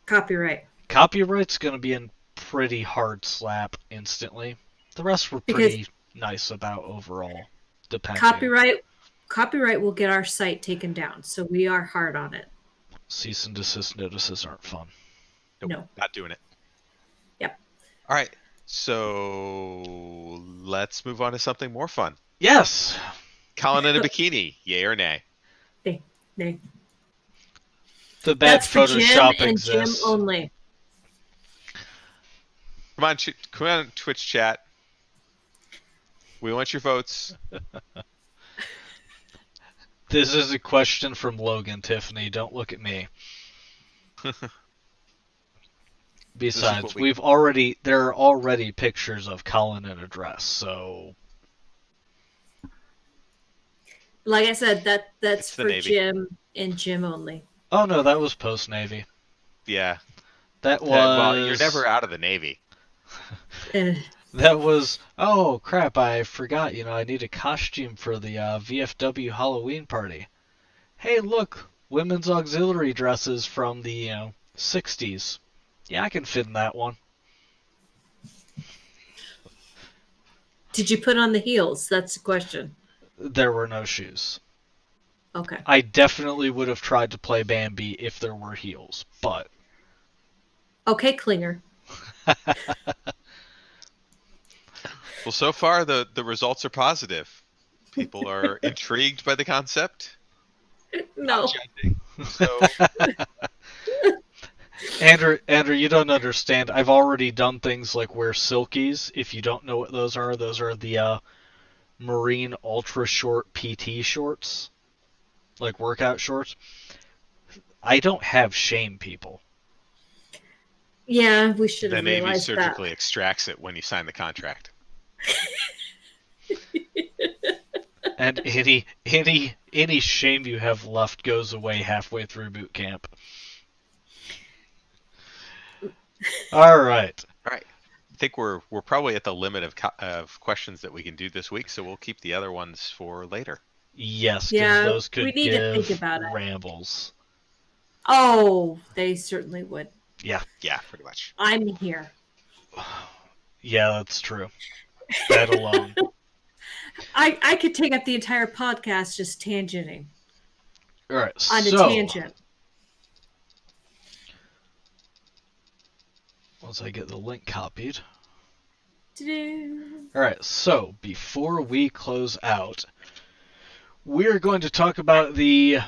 Copyright. copyright's going to be a pretty hard slap instantly. The rest were pretty nice about overall, depending. Copyright will get our site taken down, so we are hard on it. Cease and desist notices aren't fun. Nope, No. not doing it. Yep. All right, so let's move on to something more fun. Yes! Colin in a bikini, yay or nay? Nay. The bad That's for Photoshop Jim and exists. Jim only. Come on, Twitch chat. We want your votes. This is a question from Logan, Tiffany. Don't look at me. Besides, there are already pictures of Colin in a dress, so Like I said, that's It's the for Navy. Jim and Jim only. oh no, that was post Navy. Yeah. That was Well, you're never out of the Navy. That was oh crap! I forgot. I need a costume for the VFW Halloween party. Hey, look, women's auxiliary dresses from the 60s. Yeah, I can fit in that one. Did you put on the heels? That's the question. There were no shoes. Okay. I definitely would have tried to play Bambi if there were heels, but Okay, Klinger. Well, so far the results are positive. People are intrigued by the concept. No. So Andrew, you don't understand. I've already done things like wear silkies. If you don't know what those are the marine ultra short PT shorts, like workout shorts. I don't have shame, people. Yeah, we should the have Navy realized surgically that. extracts it when you sign the contract. And any shame you have left goes away halfway through boot camp. All right. All right. I think we're probably at the limit of questions that we can do this week, so we'll keep the other ones for later. Yes, because Yeah, those we could need to give think about it. rambles. Oh, they certainly would. Yeah, Pretty much. I'm here. yeah, that's true. That alone. I could take up the entire podcast just tangenting All right, on a so tangent. once I get the link copied. Do-do. All right, so before we close out, we're going to talk about the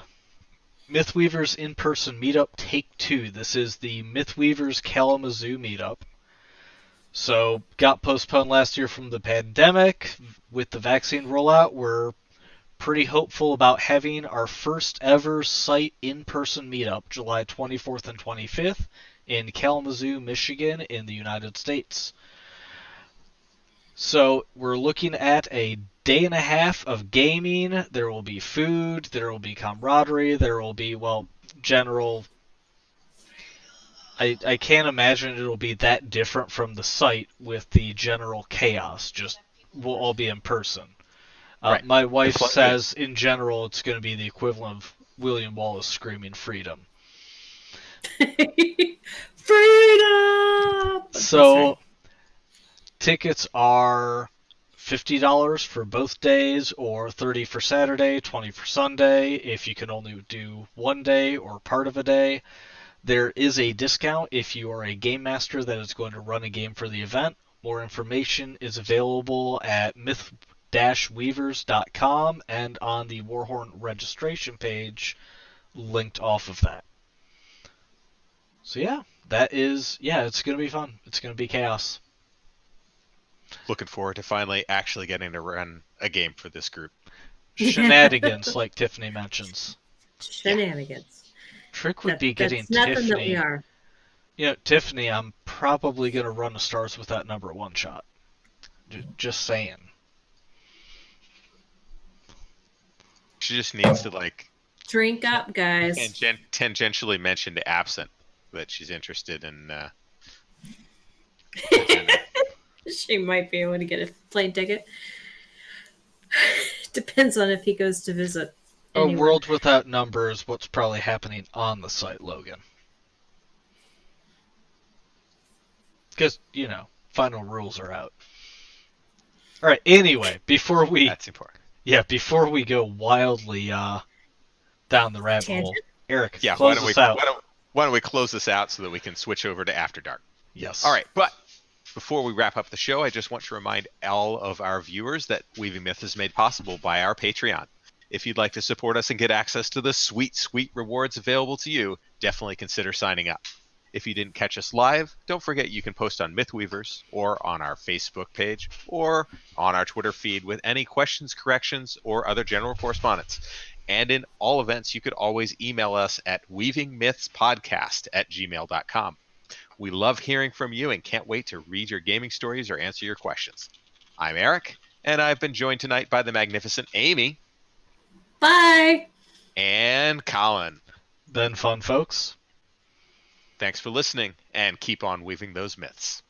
Mythweavers in-person meetup Take 2. This is the Mythweavers Kalamazoo meetup. So, got postponed last year from the pandemic. With the vaccine rollout, we're pretty hopeful about having our first ever site in-person meetup July 24th and 25th in Kalamazoo, Michigan in the United States. So we're looking at a day and a half of gaming. There will be food, there will be camaraderie, there will be, well, general... I can't imagine it'll be that different from the site with the general chaos. Just we'll all be in person. Right. My wife says, in general, it's going to be the equivalent of William Wallace screaming freedom. Freedom! So, tickets are $50 for both days, or $30 for Saturday, $20 for Sunday, if you can only do one day or part of a day. There is a discount if you are a game master that is going to run a game for the event. More information is available at myth-weavers.com and on the Warhorn registration page linked off of that. So yeah, it's going to be fun. It's going to be chaos. Looking forward to finally actually getting to run a game for this group. Shenanigans, like Tiffany mentions. Shenanigans. Trick would be getting that's nothing Tiffany. That we are. Tiffany, I'm probably going to run a Stars with that number one shot. Just saying. She just needs to, drink up, guys. Tangentially mention to Absent that she's interested in. She might be able to get a plane ticket. Depends on if he goes to visit. A world without numbers, what's probably happening on the site, Logan. Because, final rules are out. Alright, anyway, before we... That's important. Yeah, before we go wildly down the rabbit hole, Eric, why close us out. Why don't we close this out so that we can switch over to After Dark? Yes. All right, but before we wrap up the show, I just want to remind all of our viewers that Weaving Myth is made possible by our Patreon. If you'd like to support us and get access to the sweet, sweet rewards available to you, definitely consider signing up. If you didn't catch us live, don't forget you can post on Mythweavers or on our Facebook page or on our Twitter feed with any questions, corrections, or other general correspondence. And in all events, you could always email us at weavingmythspodcast@gmail.com. We love hearing from you and can't wait to read your gaming stories or answer your questions. I'm Eric, and I've been joined tonight by the magnificent Amy. Bye! And Colin. Been fun, folks. Thanks for listening, and keep on weaving those myths.